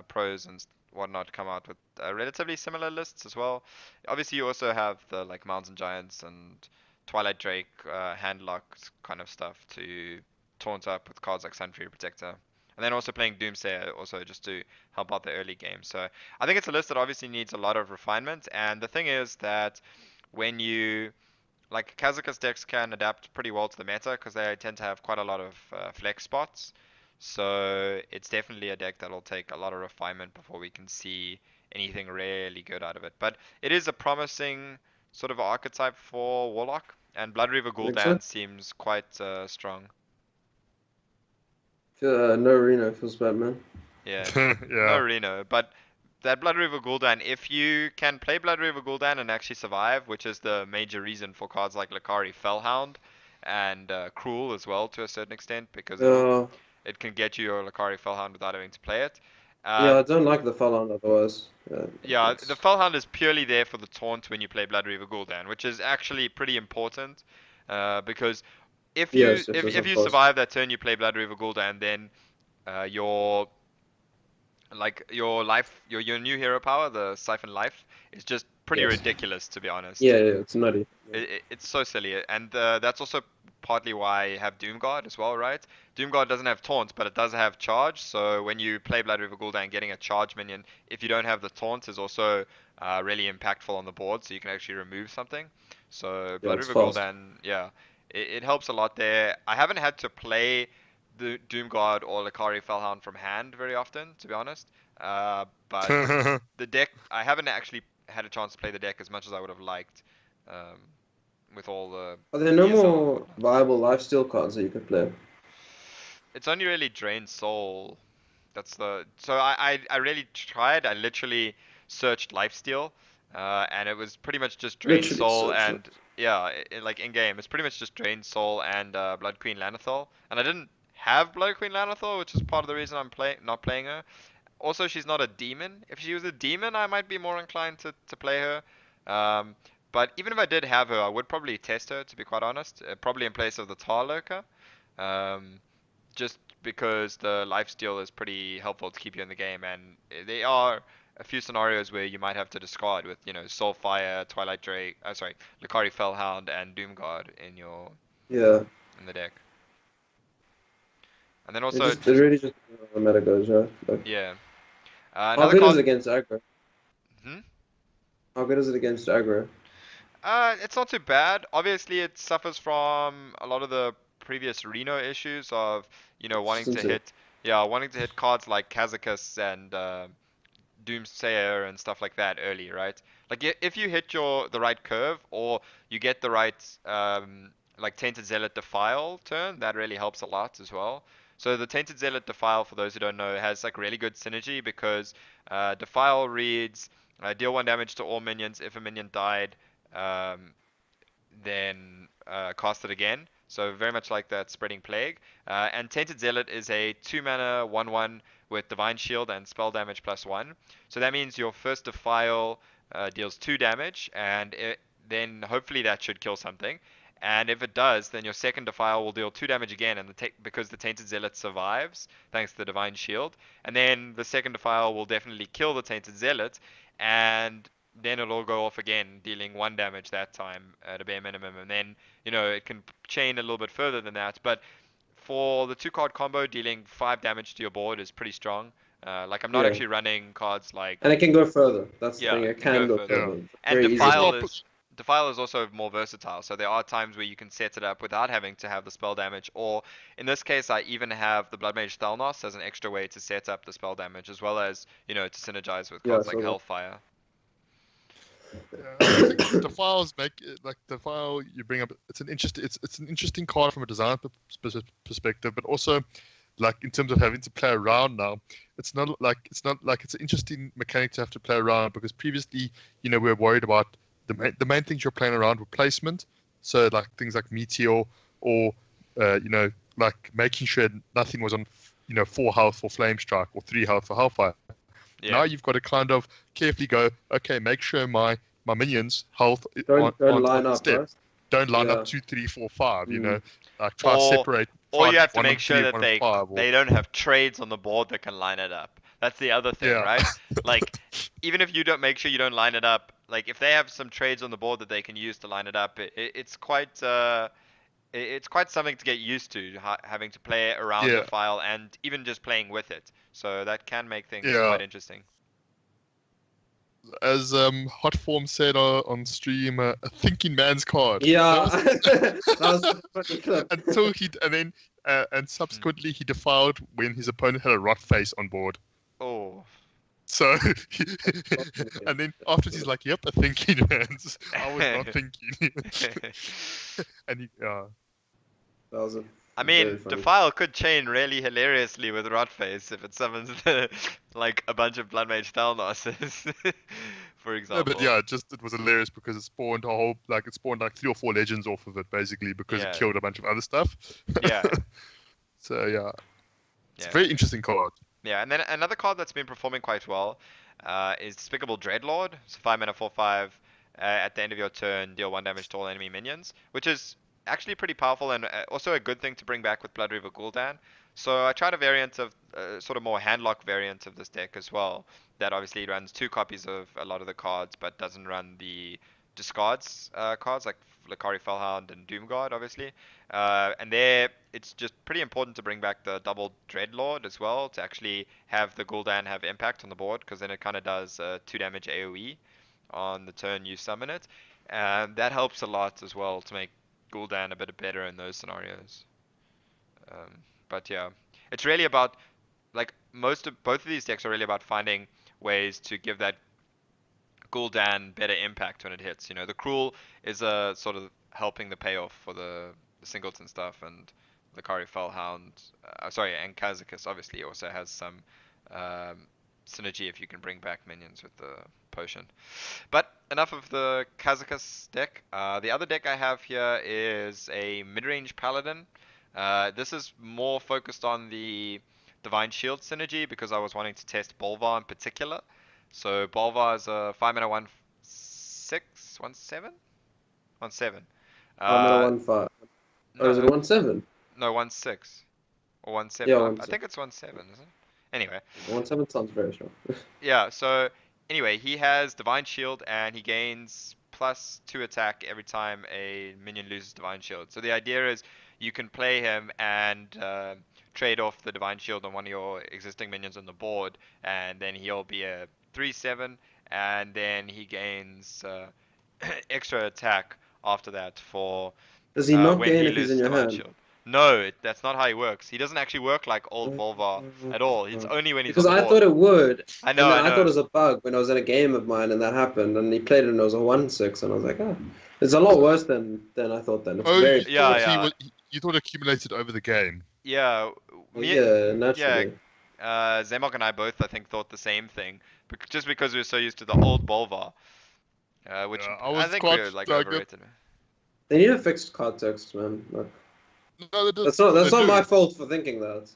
pros and whatnot come out with relatively similar lists as well. Obviously, you also have the like Mountain Giants and Twilight Drake handlocked kind of stuff to taunt up with cards like Sunfury Protector. And then also playing Doomsayer also just to help out the early game. So I think it's a list that obviously needs a lot of refinement. And the thing is that when you like Kazakus decks can adapt pretty well to the meta because they tend to have quite a lot of flex spots. So it's definitely a deck that'll take a lot of refinement before we can see anything really good out of it. But it is a promising sort of archetype for Warlock, and Blood River
Think so?
Gul'dan seems quite strong.
No Reno feels bad, man.
Yeah, no
yeah.
Reno, but that Blood River Gul'dan, if you can play Blood River Gul'dan and actually survive, which is the major reason for cards like Lakari Fellhound and Cruel as well to a certain extent, because
Uh,
it can get you your Lakari Fellhound without having to play it.
yeah, I
Um,
don't like the Fallout otherwise.
yeah, the
It's
Fellhound is purely there for the taunt when you play Blood River Gul'dan, which is actually pretty important because if you
yes, yes,
if,
yes,
if
of
you
course.
survive that turn you play Blood River Gul'dan, then your like your new hero power, the Siphon Life, is just pretty
Yes.
ridiculous to be honest.
Yeah, yeah, it's nutty. Yeah.
It's so silly, and that's also partly why I have Doomguard as well, right? Doomguard doesn't have taunt, but it does have charge. So when you play Blood River Gul'dan, getting a charge minion, if you don't have the taunt, is also really impactful on the board. So you can actually remove something. So
Yeah,
Blood
it's
River
fast.
Gul'dan, yeah, it helps a lot there. I haven't had to play the Doomguard or Lakari Fellhound from hand very often, to be honest. But the deck, I haven't actually had a chance to play the deck as much as I would have liked. Um, with all the
Are there no
ESL and
more
whatnot.
viable lifesteal cards that you could play?
It's only really Drain Soul. That's the so I really tried. I literally searched Lifesteal, and it was pretty much just Drain
Literally
Soul
search
and
it.
yeah, like in game, it's pretty much just Drain Soul and Blood Queen Lanathal. And I didn't have Blood Queen Lanathal, which is part of the reason I'm not playing her. Also, she's not a demon. If she was a demon, I might be more inclined to play her. Um, but even if I did have her, I would probably test her, to be quite honest. Probably in place of the Tar Lurker. Um, just because the lifesteal is pretty helpful to keep you in the game, and there are a few scenarios where you might have to discard with, Soulfire, Twilight Drake, sorry, Lakari Fellhound, and Doomguard
Yeah.
in the deck. And then
It
also
just it
just
really just depends on the meta goes, right? Like
yeah,
how
another
good is
card.
it against aggro?
Hmm?
How good is it against aggro?
It's not too bad. Obviously, it suffers from a lot of the previous Reno issues of, wanting to
Consistency.
hit, yeah, wanting to hit cards like Kazakus and Doomsayer and stuff like that early, right? Like if you hit the right curve or you get the right like Tainted Zealot Defile turn, that really helps a lot as well. So the Tainted Zealot Defile, for those who don't know, has like really good synergy because Defile reads deal 1 damage to all minions if a minion died. Um, then cast it again. So very much like that Spreading Plague. And Tainted Zealot is a 2 mana 1/1 with Divine Shield and spell damage +1. So that means your first Defile deals 2 damage, and then hopefully that should kill something. And if it does, then your second Defile will deal 2 damage again, and because the Tainted Zealot survives thanks to the Divine Shield, and then the second Defile will definitely kill the Tainted Zealot, and then it'll go off again, dealing 1 damage that time at a bare minimum, and then it can chain a little bit further than that. But for the 2 card combo, dealing 5 damage to your board is pretty strong. Like I'm not
Yeah.
actually running cards like
And it can go further. That's the
yeah,
thing.
it
It
can go
can go
further.
Yeah.
further.
And
Very
Because
easily.
Defile is also more versatile, so there are times where you can set it up without having to have the spell damage, or in this case, I even have the Blood Mage Thalnos as an extra way to set up the spell damage, as well as to synergize with
Yeah,
cards like
so
Hellfire.
I think the files make like the file you bring up. It's an interesting card from a design perspective, but also like in terms of having to play around now. It's not like it's an interesting mechanic to have to play around because previously we were worried about the main things you're playing around were placement. So like things like Meteor or like making sure nothing was on 4 health for Flame Strike or 3 health for Hellfire. Now
Yeah.
you've got to kind of carefully go, okay, make sure my minions' health
don't
aren't
line
on the
up,
step.
right?
Don't line
Yeah.
up 2, 3, 4, 5.
Mm.
Like try to
Or
separate.
or
Try
you have to
1
make
and
sure
3,
that
1 and 5. Or
they don't have trades on the board that can line it up. That's the other thing,
yeah,
right? Like even if you don't make sure you don't line it up, like if they have some trades on the board that they can use to line it up, it's quite something to get used to having to play around the
yeah,
file and even just playing with it. So that can make things
yeah.
quite interesting.
As Hot Form said on stream, a thinking man's card.
Yeah.
That
That was a funny clip.
until he and then and subsequently he defiled when his opponent had a rot face on board.
Oh.
So, and then afterwards he's like, "Yep, a thinking man's. I was not thinking." And
That was a
I
very
mean,
funny.
Defile could chain really hilariously with Rotface if it summons like a bunch of Blood Mage Thalnoses, for
no,
example.
but yeah, it was hilarious because it spawned like 3 or 4 legends off of it basically because
Yeah.
it killed a bunch of other stuff.
Yeah,
So yeah, it's a
yeah,
very interesting card.
yeah. And then another card that's been performing quite well is Despicable Dreadlord. It's 5 mana 4/5. At the end of your turn, deal 1 damage to all enemy minions, which is actually pretty powerful and also a good thing to bring back with Blood River Gul'dan. So I tried a variant of sort of more handlock variant of this deck as well. That obviously runs 2 copies of a lot of the cards, but doesn't run the discards cards like Lakari Fellhound and Doomguard, obviously. And there, it's just pretty important to bring back the double Dreadlord as well to actually have the Gul'dan have impact on the board, because then it kind of does 2 damage AoE on the turn you summon it. And that helps a lot as well to make Gul'dan a bit better in those scenarios. But yeah, it's really about like both of these decks are really about finding ways to give that Gul'dan better impact when it hits. The Cruel is sort of helping the payoff for the Singleton stuff, and the Kari Fellhound, sorry, and Kazakus obviously also has some um, synergy if you can bring back minions with the potion. But enough of the Kazakus deck. The other deck I have here is a mid-range Paladin. This is more focused on the Divine Shield synergy because I was wanting to test Bolvar in particular. So Bolvar is a 5 mana 1/6, 1/7? 1/7.
I'm at a
Uh,
1-5. Or
no,
is it 1-7?
no, 1/6 or 1/7.
Yeah,
I
1-7.
think it's 1/7, isn't it? Anyway,
1-7 sounds very strong.
yeah, so anyway, he has Divine Shield and he gains +2 attack every time a minion loses Divine Shield. So the idea is you can play him and trade off the Divine Shield on one of your existing minions on the board, and then he'll be a 3/7, and then he gains extra attack after that for
Does he not
when
gain
he
if he's in
loses
your
Divine
hand?
Shield. No, that's not how he works. He doesn't actually work like old Volvar at all. It's only when he's on
Because
the
I
board.
thought it would,
I know,
and then
I
I thought it
know.
was a bug when I was in a game of mine and that happened, and he played it and it was a 1-6, and I was like, oh, it's a lot worse than I thought then. It's
Oh,
very
you
Yeah,
thought
difficult.
he
yeah,
was. You thought it accumulated over the game.
yeah.
Well,
Me,
yeah,
yeah.
naturally.
Zemok and I both, I think, thought the same thing, just because we were so used to the old Volvar, which
Yeah, I
I
was
think
quite
we're like
like,
overrated.
They need a fixed card text, man. Like,
no, they,
that's not
they
that's not
do.
my fault for thinking that.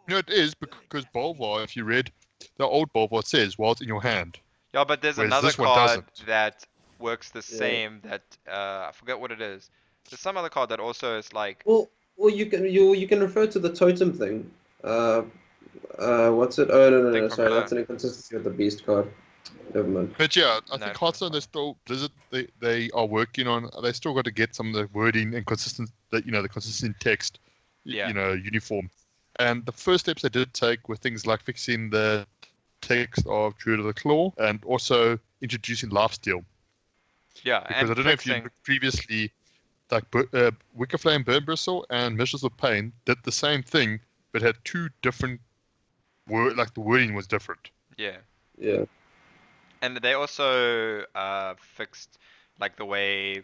No, it is because Bolvar, if you read the old Bolvar, it says while it's in your hand,
Yeah, but there's
whereas
another
this one
card
doesn't.
that works the
Yeah.
same. That I forget what it is. There's some other card that also is like.
Well, you can refer to the totem thing. Uh, what's it? Oh, no,
Thing
no,
from
sorry,
below.
that's an inconsistency with the beast card. Never mind.
But yeah, I
No,
think
it's not
Hearthstone, they still Blizzard, they are working on. They still got to get some of the wording and consistent, the consistent text,
Yeah.
uniform. And the first steps they did take were things like fixing the text of Druid of the Claw and also introducing lifesteal.
Yeah,
Because I
and
don't know if you
fixing.
looked previously, like Wickerflame, Burn Bristle, and Mistress of Pain did the same thing, but had two different like the wording was different.
Yeah.
Yeah.
And they also fixed like the way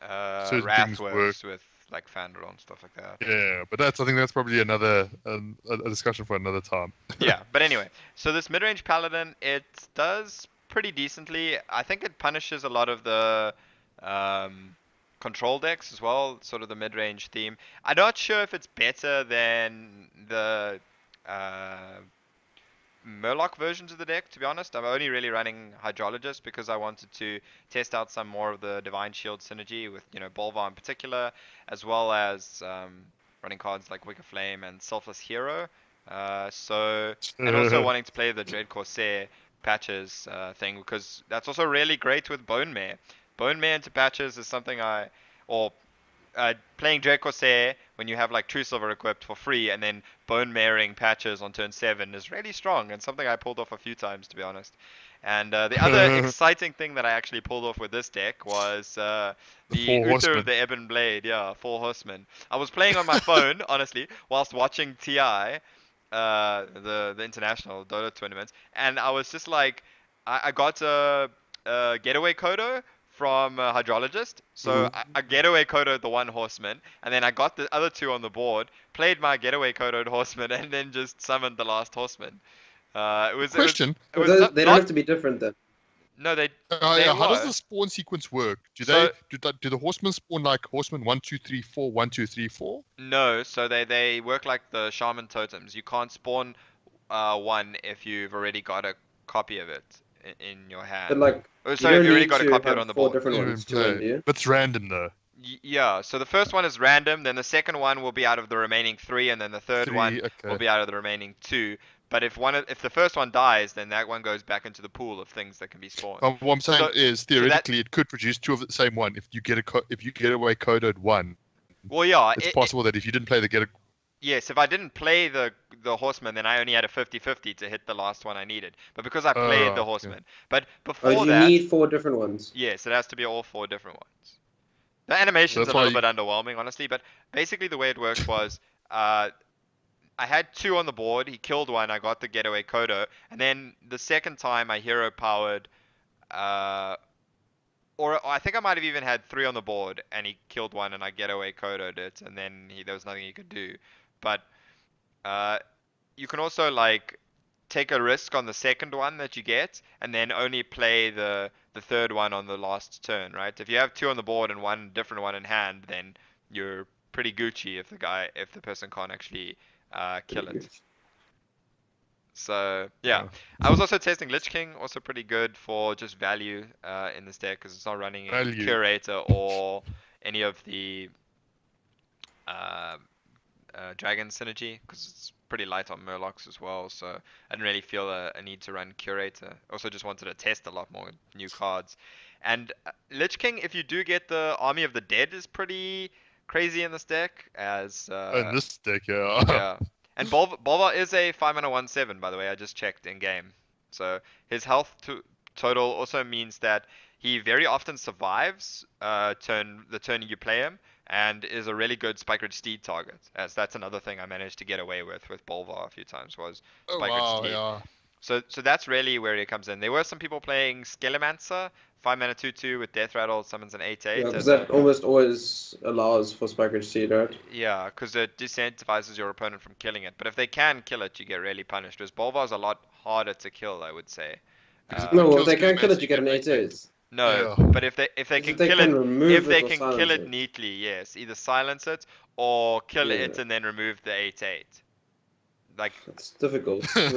Certain
Wrath
things work.
works with like Fandral and stuff like that.
Yeah, but I think that's probably another a discussion for another time.
Yeah, but anyway, so this mid-range paladin, it does pretty decently. I think it punishes a lot of the um, control decks as well, sort of the mid-range theme. I'm not sure if it's better than the uh, Murloc versions of the deck, to be honest. I'm only really running Hydrologist because I wanted to test out some more of the Divine Shield synergy with, Bolvar in particular, as well as running cards like Wicker Flame and Selfless Hero. And also wanting to play the Dread Corsair patches thing because that's also really great with Bone Mare. Bone Mare into patches is something or playing Dread Corsair when you have like True Silver equipped for free and then Bone Maring patches on turn 7 is really strong and something I pulled off a few times to be honest. And the other exciting thing that I actually pulled off with this deck was
The
the
Four
Uther of
Horsemen.
the Ebon Blade, yeah, Four Horsemen. I was playing on my phone, honestly, whilst watching TI, the international Dota tournaments, and I was just like, I got a getaway Kodo from Hydrologist. So I getaway Kodoed the one horseman, and then I got the other two on the board, played my getaway Kodoed horseman, and then just summoned the last horseman.
Question:
It was not,
They don't have to be different then.
no they
yeah, how does
were.
the spawn sequence work?
So
Do the horsemen spawn like horseman 1 2 3 4 1 2 3 4?
no, so they work like the shaman totems. You can't spawn one if you've already got a copy of it in your
But
hand.
like,
Oh,
you
sorry, if
don't
you already
need
got a
to
copy of it on
have
the
four
board.
different ones to win, do you?
But it's random though.
Yeah, so the first one is random, then the second one will be out of the remaining three, and then the third one will
Okay.
be out of the remaining two. But if the first one dies, then that one goes back into the pool of things that can be spawned.
What I'm saying
So-
is
so that-
theoretically it could produce two of the same one if you get away coded one.
Well, yeah,
It's possible that if you didn't play the
yes, if I didn't play the horseman, then I only had a 50-50 to hit the last one I needed. But because I played
right,
the
okay.
horseman, but
Oh,
before
you
that,
need four different ones.
yes, it has to be all four different ones. The animation's
that's
a little
why
bit underwhelming, honestly, but basically the way it worked was, I had two on the board. He killed one. I got the getaway Kodo, and then the second time I hero powered, uh, or I think I might have even had three on the board, and he killed one, and I getaway Kodoed it, and then there was nothing he could do. But uh, you can also like take a risk on the second one that you get, and then only play the third one on the last turn, right? If you have two on the board and one different one in hand, then you're pretty Gucci if the person can't actually kill it. So yeah, I was also testing Lich King, also pretty good for just value in this deck because it's not running
Value.
Curator or any of the uh, Dragon synergy because it's pretty light on Murlocs as well. So I didn't really feel a need to run Curator. Also just wanted to test a lot more new cards. And Lich King, if you do get the Army of the Dead, is pretty crazy in this deck as
in this deck, yeah.
yeah. And Bolvar is a 5 mana 1/7, by the way. I just checked in game. So his health to total also means that he very often survives the turn you play him, and is a really good Spike Ridge Steed target. As that's another thing I managed to get away with Bolvar a few times was
Oh
Spike Ridge
wow,
Steed.
yeah.
So that's really where he comes in. There were some people playing Skelemancer, 5 mana 2/2 with Death Rattle, summons an 8/8
Yeah, because
as a
that almost always allows for Spiker Seed, right?
yeah, because it disincentivizes your opponent from killing it. But if they can kill it, you get really punished. Whereas Bolvar's a lot harder to kill, I would say.
Because if
No,
you
well,
kill
if they can't kill
Skelemancer,
it, you get an 8/8.
no,
Yeah.
but if they
If
can
they
kill
can
it,
remove
if
it
they
or
can
silence
kill it
it.
neatly, yes, either silence it or kill
Yeah.
it and then remove the 8/8. Like
It's difficult. I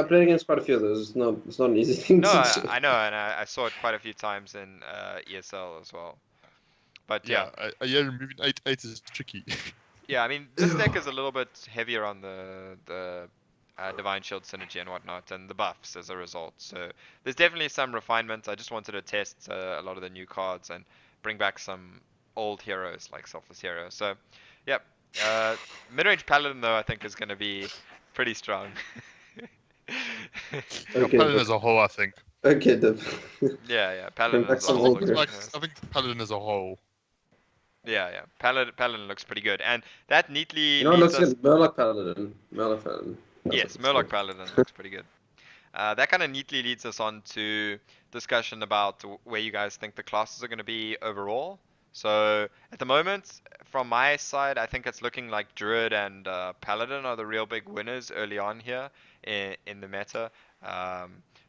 played against quite a few of those. It's not an easy thing
no,
to
I,
do.
I know, and I saw it quite a few times in ESL as well. But yeah,
yeah, removing 8/8 is tricky.
yeah, I mean, this deck is a little bit heavier on the Divine Shield synergy and whatnot, and the buffs as a result. So there's definitely some refinement. I just wanted to test a lot of the new cards and bring back some old heroes like Selfless Hero. So, yep. Mid-range Paladin though I think is going to be pretty strong.
Yeah,
Okay,
Paladin as a whole, I think.
okay,
Yeah,
bring
Paladin
back
as a
some
I
whole
old
think
looks
heroes.
pretty nice.
I think Paladin as a whole.
Yeah. Paladin looks pretty good, and that neatly
You know what
leads
looks
us.
good? Murloc Paladin. Murloc Paladin. That's what
Yes,
it's
Murloc
called.
Paladin looks pretty good. That kind of neatly leads us on to discussion about where you guys think the classes are going to be overall. So at the moment, from my side, I think it's looking like Druid and Paladin are the real big winners early on here in the meta.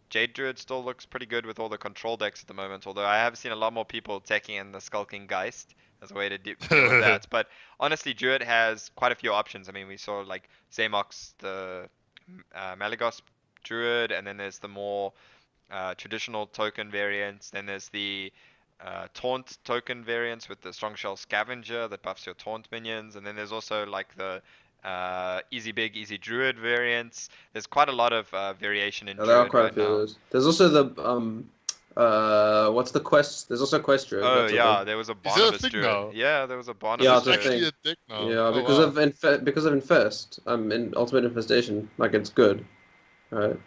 Jade Druid still looks pretty good with all the control decks at the moment, although I have seen a lot more people taking in the Skulking Geist as a way to deal with that. But honestly, Druid has quite a few options. I mean, we saw like Zamox, the Malygos Druid, and then there's the more traditional token variants. Then there's the Taunt token variants with the Strong Shell Scavenger that buffs your Taunt minions, and then there's also like the Easy Big, Easy Druid variants. There's quite a lot of variation in
Yeah, there are
Druid
quite a
right
few of
now.
those. There's also what's the quest? There's also Quest Druid.
Oh
That's a
yeah,
thing.
there was a
Is that a
Barnabas
thing
Druid.
now?
Yeah, there was a
Yeah,
Barnabas
it's a
There's
Druid.
thing.
actually a deck now.
Yeah,
Oh,
because
wow.
of Infest. In Ultimate Infestation, like it's good, right?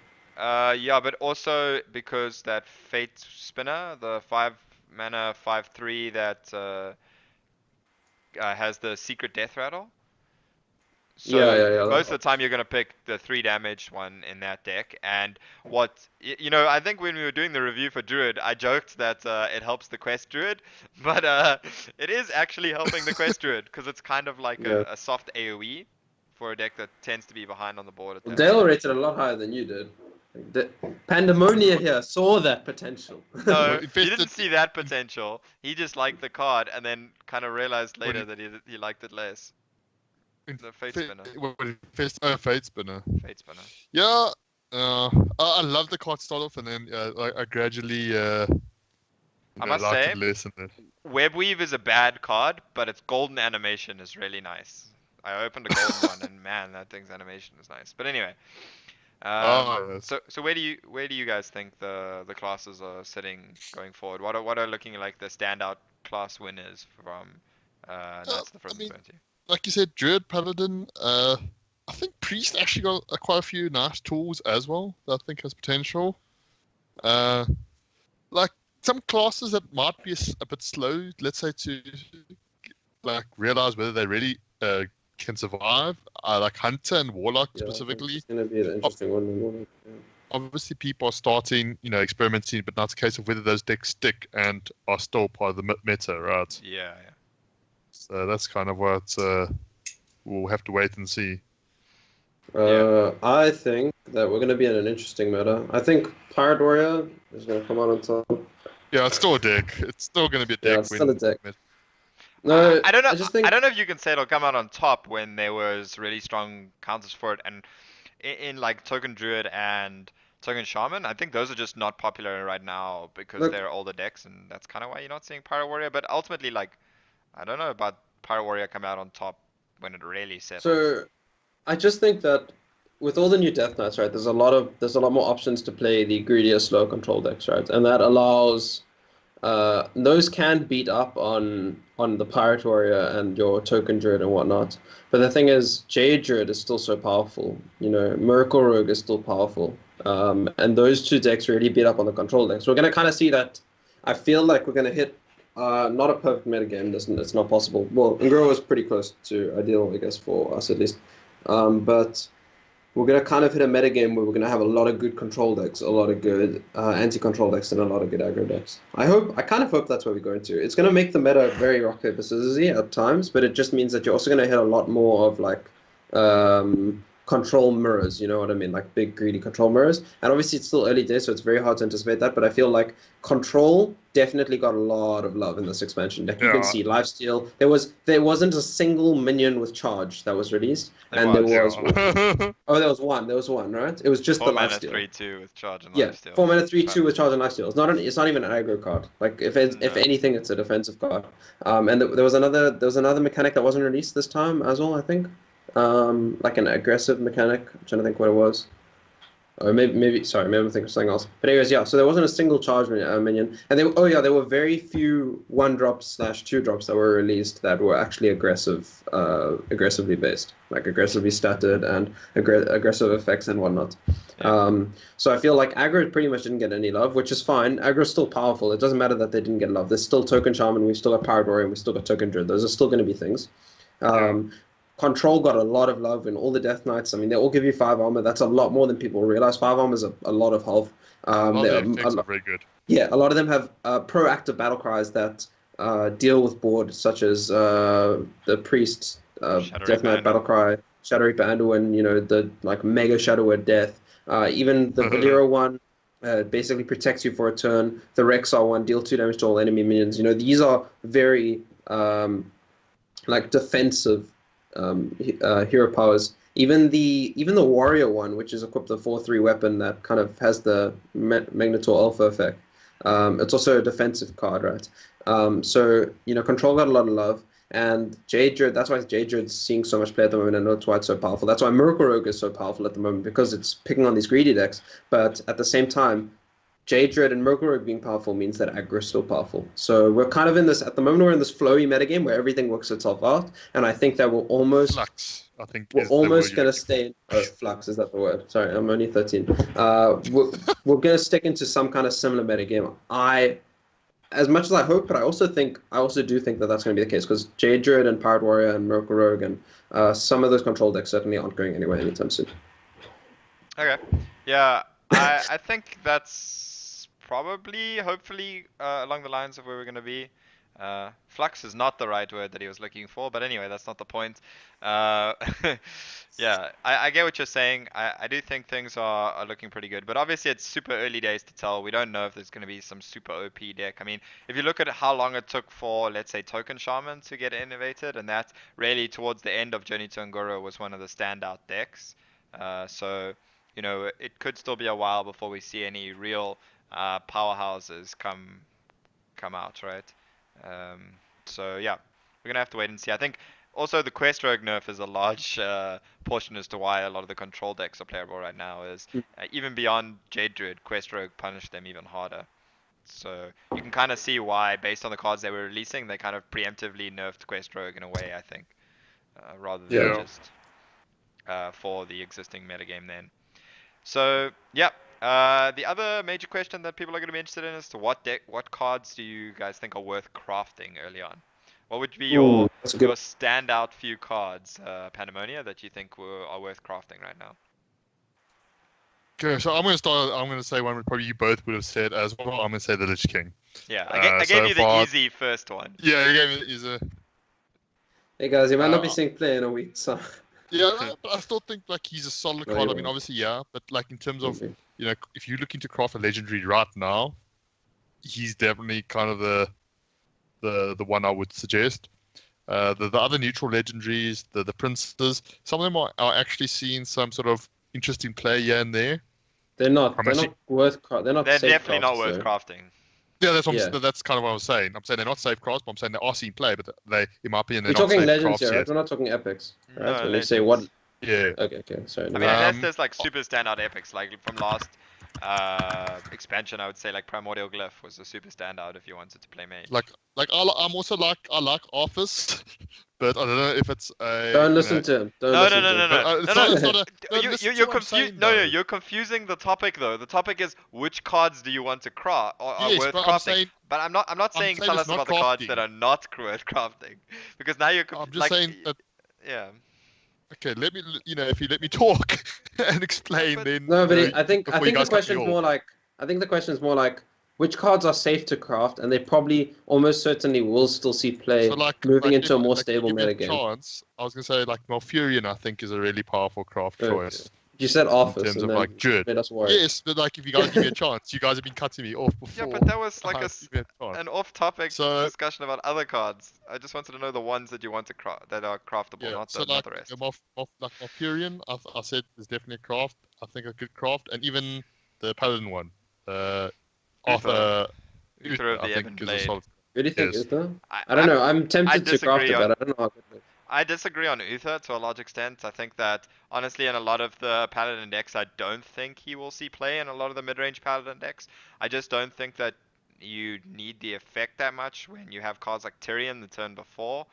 Yeah, but also because that Fate Spinner, the 5 mana 5/3 that has the secret death rattle. So
Yeah. That
most of the
helps.
time you're gonna pick the 3 damage one in that deck. And I think when we were doing the review for Druid, I joked that it helps the Quest Druid, but it is actually helping the Quest Druid because it's kind of like
Yeah.
a soft AOE for a deck that tends to be behind on the board at
Well,
that
Dale
stage.
rated a lot higher than you did. Pandemonia here saw that potential.
Well,
No, he
infested.
didn't see that potential. He just liked the card and then kind of realized
What do
later that he liked it less. The Fate Spinner.
Fate Spinner.
Fate Spinner.
Yeah, I love the card start off, and then I gradually
I must
liked
say,
it less and less.
Webweave is a bad card, but its golden animation is really nice. I opened a golden one, and man, that thing's animation is nice. But anyway,
Oh, yes.
so where do you guys think the classes are sitting going forward? What are looking like the standout class winners from Knights of the
I
Frozen
mean,
Throne?
like you said, Druid, Paladin. I think Priest actually got quite a few nice tools as well that I think has potential. Like some classes that might be a bit slow, let's say, to like realize whether they really can survive. Like Hunter and Warlock
Yeah, I think
specifically.
it's gonna be an interesting one. Yeah.
Obviously, people are starting, experimenting, but now it's a case of whether those decks stick and are still part of the meta, right?
Yeah.
So that's kind of what we'll have to wait and see.
I think that we're gonna be in an interesting meta. I think Pirate Warrior is gonna come out on top.
Yeah, it's still a deck. It's still going to be a deck.
Yeah, it's still a deck.
Meta.
No,
I don't know.
I just think
I don't know if you can say it'll come out on top when there was really strong counters for it, and in like Token Druid and Token Shaman, I think those are just not popular right now because
Look-
they're older decks, and that's kind of why you're not seeing Pirate Warrior. But ultimately, like, I don't know about Pirate Warrior coming out on top when it really settles.
so. I just think that with all the new Death Knights, right, there's a lot more options to play the greedier, slow control decks, right, and that allows those can beat up on the Pirate Warrior and your Token Druid and whatnot. But the thing is, Jade Druid is still so powerful. Miracle Rogue is still powerful. And those two decks really beat up on the control decks. We're going to kind of see that. I feel like we're going to hit not a perfect metagame. It's not possible. Well, Nguro was pretty close to ideal, I guess, for us at least. But we're going to kind of hit a metagame where we're going to have a lot of good control decks, a lot of good anti-control decks, and a lot of good aggro decks. I kind of hope that's where we're going to. It's going to make the meta very rock, paper, scissors-y at times, but it just means that you're also going to hit a lot more of like control mirrors, you know what I mean? Like big, greedy control mirrors. And obviously it's still early days, so it's very hard to anticipate that, but I feel like control definitely got a lot of love in this expansion. Like you can see lifesteal. There wasn't a single minion with charge that was released. There was one, right? It was just the lifesteal.
4-mana 3/2 with charge and
lifesteal. 4-mana 3/2 with charge and lifesteal. It's not even an aggro card. Like if anything, it's a defensive card. And there was another mechanic that wasn't released this time as well, I think. Like an aggressive mechanic. I'm trying to think what it was. Or maybe I'm thinking of something else. But anyways, yeah. So there wasn't a single charge minion, and there were very few 1-drop/2 drops that were released that were actually aggressively based, like aggressively statted and aggressive effects and whatnot. Yeah. So I feel like aggro pretty much didn't get any love, which is fine. Aggro's still powerful. It doesn't matter that they didn't get love. There's still Token Shaman. We've still got Powered Warrior. And we've still got Token Druid. Those are still going to be things. Control got a lot of love in all the Death Knights. I mean, they all give you 5 armor. That's a lot more than people realize. 5 armor is a lot of health.
A lot of effects are very good.
Yeah, a lot of them have proactive battle cries that deal with board, such as the Priest, Death Knight battle cry, Shadow Reaper Anduin, the like mega Shadow Word Death. Even the Valero one basically protects you for a turn. The Rexar one, deal 2 damage to all enemy minions. These are very like defensive hero powers. Even the warrior one, which is equipped with a 4/3 weapon that kind of has the Magnetor Alpha effect. It's also a defensive card, right? So control got a lot of love, and Jade Druid. That's why Jade Druid's seeing so much play at the moment, and that's why it's so powerful. That's why Miracle Rogue is so powerful at the moment, because it's picking on these greedy decks. But at the same time, Jade Druid and Miracle Rogue being powerful means that aggro is still powerful. So we're kind of in this, at the moment, we're in this flowy metagame where everything works itself out. And I think that we're almost...
Flux, I think.
We're almost going to stay in... Oh, flux, is that the word? Sorry, I'm only 13. We're going to stick into some kind of similar metagame. As much as I hope, but I also do think that that's going to be the case, because Jade Druid and Powered Warrior and Miracle Rogue and some of those control decks certainly aren't going anywhere anytime soon.
Okay. Yeah, I think that's probably, hopefully, along the lines of where we're going to be. Flux is not the right word that he was looking for, but anyway, that's not the point. Yeah, I get what you're saying. I do think things are looking pretty good, but obviously it's super early days to tell. We don't know if there's going to be some super OP deck. I mean, if you look at how long it took for, let's say, Token Shaman to get innovated, and that really towards the end of Journey to Ngoro was one of the standout decks. So, it could still be a while before we see any real powerhouses come out, right? So yeah, we're gonna have to wait and see. I think also the Quest Rogue nerf is a large portion as to why a lot of the control decks are playable right now. Is even beyond Jade Druid, Quest Rogue punished them even harder. So you can kind of see why, based on the cards they were releasing, they kind of preemptively nerfed Quest Rogue in a way, I think, rather than just for the existing metagame then. So yeah. The other major question that people are going to be interested in is to what cards do you guys think are worth crafting early on? What would be your standout few cards, Pandemonia, that you think are worth crafting right now?
Okay, so I'm going to start. I'm going to say one probably you both would have said as well. I'm going to say the Lich King.
Yeah, I gave you the easy first one.
Yeah, you gave me the easy.
Hey guys, you might not be seeing play in a week, so...
Yeah, but I still think like he's a solid card. I mean, obviously, yeah, but like in terms of if you're looking to craft a legendary right now, he's definitely kind of the one I would suggest. The other neutral legendaries, the princes, some of them are actually seeing some sort of interesting play here and there.
They're not worth. They're
definitely not worth crafting.
Yeah, that's kind of what I was saying. I'm saying they're not safe crafts, but I'm saying they are seeing play, but they, in my opinion, they're
not safe crafts. We're talking legends
here,
right? We're not talking epics, right?
No,
when they say what...
Yeah.
Okay, sorry.
I mean, unless there's like super standout epics, like from last expansion, I would say like Primordial Glyph was a super standout if you wanted to play mage.
I like Office, but I don't know if it's a.
Don't listen to him. Don't
No,
listen to him.
But
no,
it's
no.
not. It's not a. No,
You,
listen to
you're
what I'm saying,
confused. No,
though.
you're confusing the topic though. The topic is which cards do you want to craft or are
Yes,
worth
but I'm
crafting.
saying.
But I'm not
I'm
saying
saying
tell
it's
us
not
about the cards that
crafting.
are not worth crafting, because now you're
I'm just
like,
saying that.
yeah.
Okay, let me. If you let me talk and explain,
but-
then
No, but I
before you
think the
guys cut me
question's
off.
more like which cards are safe to craft, and they probably almost certainly will still see play
So
moving into a more
if
stable
you give me a
metagame.
chance, I was gonna say like Malfurion, I think is a really powerful craft
Okay.
choice
You said
in
office,
terms
and
of
then
like Druid.
made us worry.
Yes, but like if you guys give me a chance, you guys have been cutting me off
Yeah,
before.
but that was like
Give me a chance.
an off-topic
So
discussion about other cards. I just wanted to know the ones that you want to craft that are craftable,
yeah,
not
so
not the rest.
like Malfurion, I said is definitely a craft. I think a good craft, and even the Paladin one, Arthur
Uther of
I
the Ebon
think is a
Blade.
solid.
Really think
Yes.
Uther?
I,
I don't
I'm
know. I'm
I
tempted to craft
disagree
it, but
on
I don't know how good it is.
I disagree on Uther to a large extent. I think that honestly, in a lot of the Paladin decks, I don't think he will see play in a lot of the mid-range Paladin decks. I just don't think that you need the effect that much when you have cards like Tyrion the turn before.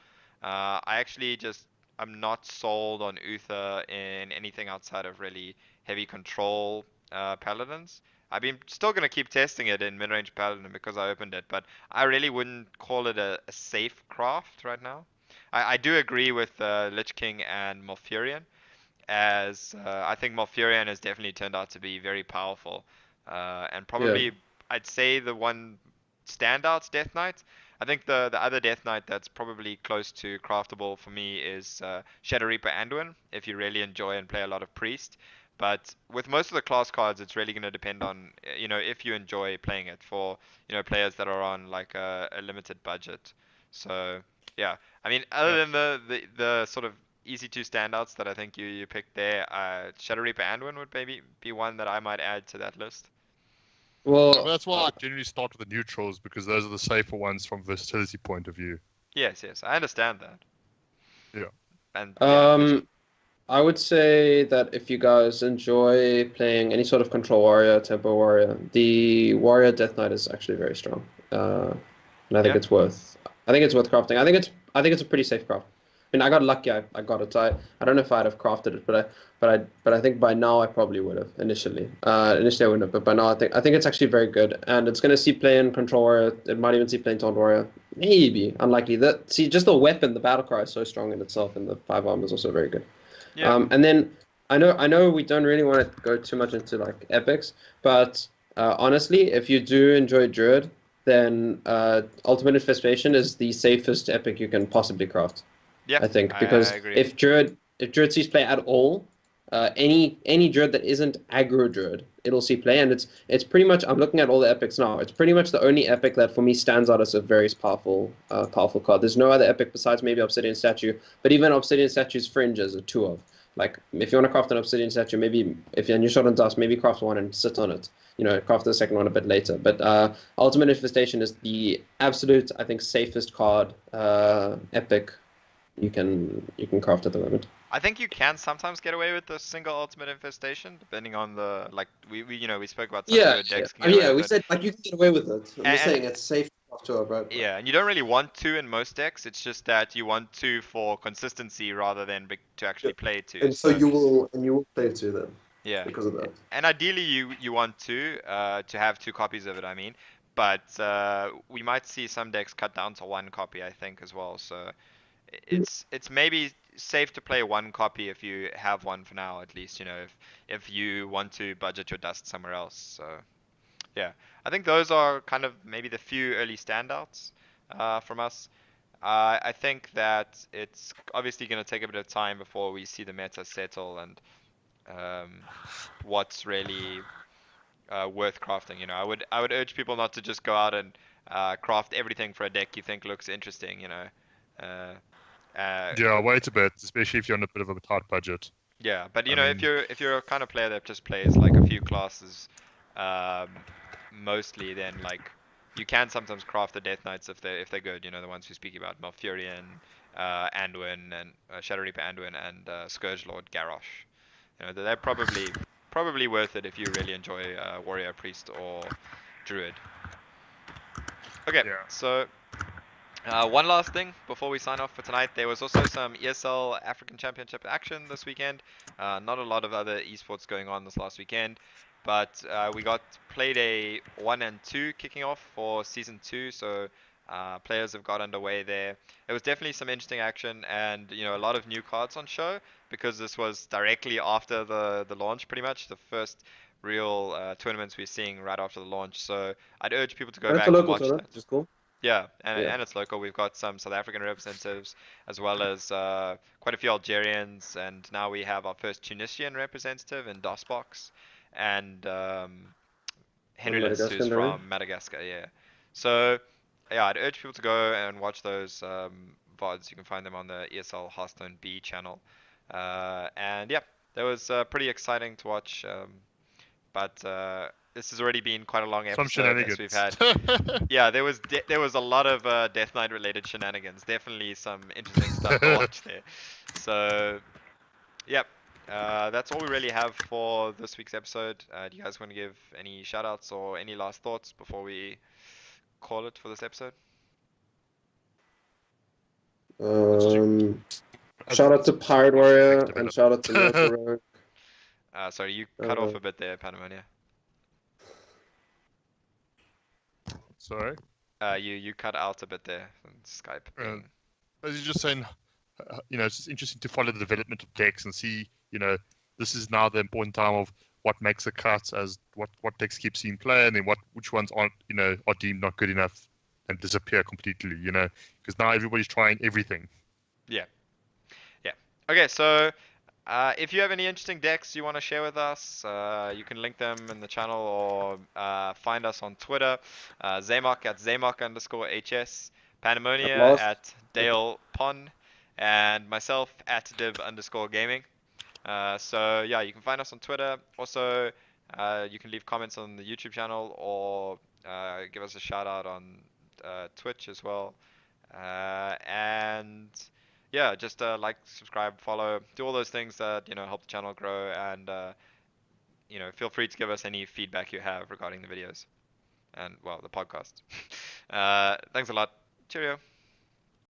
I actually just I'm not sold on Uther in anything outside of really heavy control Paladins. I've been still gonna keep testing it in mid-range Paladin because I opened it, but I really wouldn't call it a safe craft right now. I do agree with Lich King and Malfurion, as I think Malfurion has definitely turned out to be very powerful, and
Yeah.
probably I'd say the one standout's Death Knight. I think the other Death Knight that's probably close to craftable for me is Shadow Reaper Anduin, if you really enjoy and play a lot of Priest. But with most of the class cards, it's really going to depend on if you enjoy playing it for players that are on like a limited budget. So yeah, I mean, other
Yeah.
than the sort of easy two standouts that I think you picked there, Shadow Reaper Anduin would maybe be one that I might add to that list.
Well,
Well,
that's why I generally start with the neutrals because those are the safer ones from versatility point of view.
Yes, I understand that.
Yeah.
And yeah,
I would say that if you guys enjoy playing any sort of control warrior, tempo warrior, the warrior Death Knight is actually very strong. And I think
Yeah.
I think it's worth crafting. I think it's a pretty safe craft. I mean, I got lucky. I got it. I don't know if I'd have crafted it, but I think by now I probably would have initially. Initially I wouldn't have, but by now I think it's actually very good, and it's gonna see play in control warrior. It might even see play in taunt warrior. Maybe unlikely. That see just the weapon, the battle cry is so strong in itself, and the 5 armor is also very good.
yeah.
And then I know we don't really want to go too much into like epics, but honestly, if you do enjoy Druid, then Ultimate Infestation is the safest epic you can possibly craft.
Yeah,
I think
I
because
agree.
if Druid sees play at all, any Druid that isn't aggro Druid, it'll see play, and it's pretty much. I'm looking at all the epics now. It's pretty much the only epic that for me stands out as a very powerful card. There's no other epic besides maybe Obsidian Statue, but even Obsidian Statue's Fringe is a two of. Like if you want to craft an Obsidian Statue, maybe if you're short on dust, maybe craft one and sit on it. Craft the second one a bit later. But Ultimate Infestation is the absolute, I think, safest card epic you can craft at the moment.
I think you can sometimes get away with the single ultimate infestation, depending on the like we spoke about some
Yeah,
Druid
yeah.
decks can
I
get
mean,
away
yeah, we
with it.
said like you can get away with it. I'm just
And
saying it's safe to a bro.
yeah, and you don't really want to in most decks. It's just that you want to for consistency rather than to actually play to.
And so you will play to them
Yeah,
because of that.
and ideally you want to have two copies of it. I mean, but we might see some decks cut down to one copy. I think as well. So it's maybe safe to play one copy if you have one for now at least. If you want to budget your dust somewhere else. So yeah, I think those are kind of maybe the few early standouts from us. I think that it's obviously going to take a bit of time before we see the meta settle and um, what's really worth crafting. I would urge people not to just go out and craft everything for a deck you think looks interesting. Uh,
Yeah, wait a bit, especially if you're on a bit of a tight budget.
yeah, but
I
if
mean,
you're a kind of player that just plays like a few classes, um, mostly, then like you can sometimes craft the Death Knights if they're good. The ones we speak about, Malfurion, Anduin, and Shadow Reaper Anduin, and Scourge Lord Garrosh. They're probably worth it if you really enjoy Warrior, Priest, or Druid. Okay,
yeah.
so One last thing before we sign off for tonight. There was also some ESL African Championship action this weekend. Not a lot of other esports going on this last weekend, but we got Playday 1 and 2 kicking off for Season 2, so players have got underway there. It was definitely some interesting action and, a lot of new cards on show because this was directly after the launch, pretty much. The first real tournaments we're seeing right after the launch. So I'd urge people to go
And it's a
back and
local
watch
tournament,
that.
which is cool.
Yeah, and
Yeah.
and it's local. We've got some South African representatives as well as quite a few Algerians, and now we have our first Tunisian representative in DOSBox, and
From
Henryless,
Madagascar,
who's
maybe?
from Madagascar. Yeah. So yeah, I'd urge people to go and watch those VODs. You can find them on the ESL Hearthstone B channel. And yeah, that was pretty exciting to watch. But this has already been quite a long
Some
episode as we've
shenanigans.
had. Yeah, there was a lot of Death Knight related shenanigans. Definitely some interesting stuff to watch there. So, yep. That's all we really have for this week's episode. Do you guys want to give any shout outs or any last thoughts before we call it for this episode?
Um,
As
shout
in,
out to
it's
Pirate
watch the
Warrior
next
and shout out to Local
development.
Rogue.
Sorry, you cut
Uh,
off a bit there, Panamonia.
Sorry.
You cut out a bit there on Skype
Uh,
being.
As you're just saying, it's just interesting to follow the development of decks and see, this is now the important time of what makes a cut, as what decks keep seeing play, and then which ones aren't, are deemed not good enough and disappear completely, because now everybody's trying everything.
Yeah. Yeah. Okay, so if you have any interesting decks you want to share with us, you can link them in the channel or find us on Twitter, Zaymok at Zaymok_HS,
at
Pandemonia
last,
at Dale Pon, and myself at Div_gaming. So yeah, you can find us on Twitter. Also, you can leave comments on the YouTube channel or give us a shout out on Twitch as well. And yeah, just like, subscribe, follow, do all those things that help the channel grow, and feel free to give us any feedback you have regarding the videos and well the podcast. Thanks a lot. Cheerio.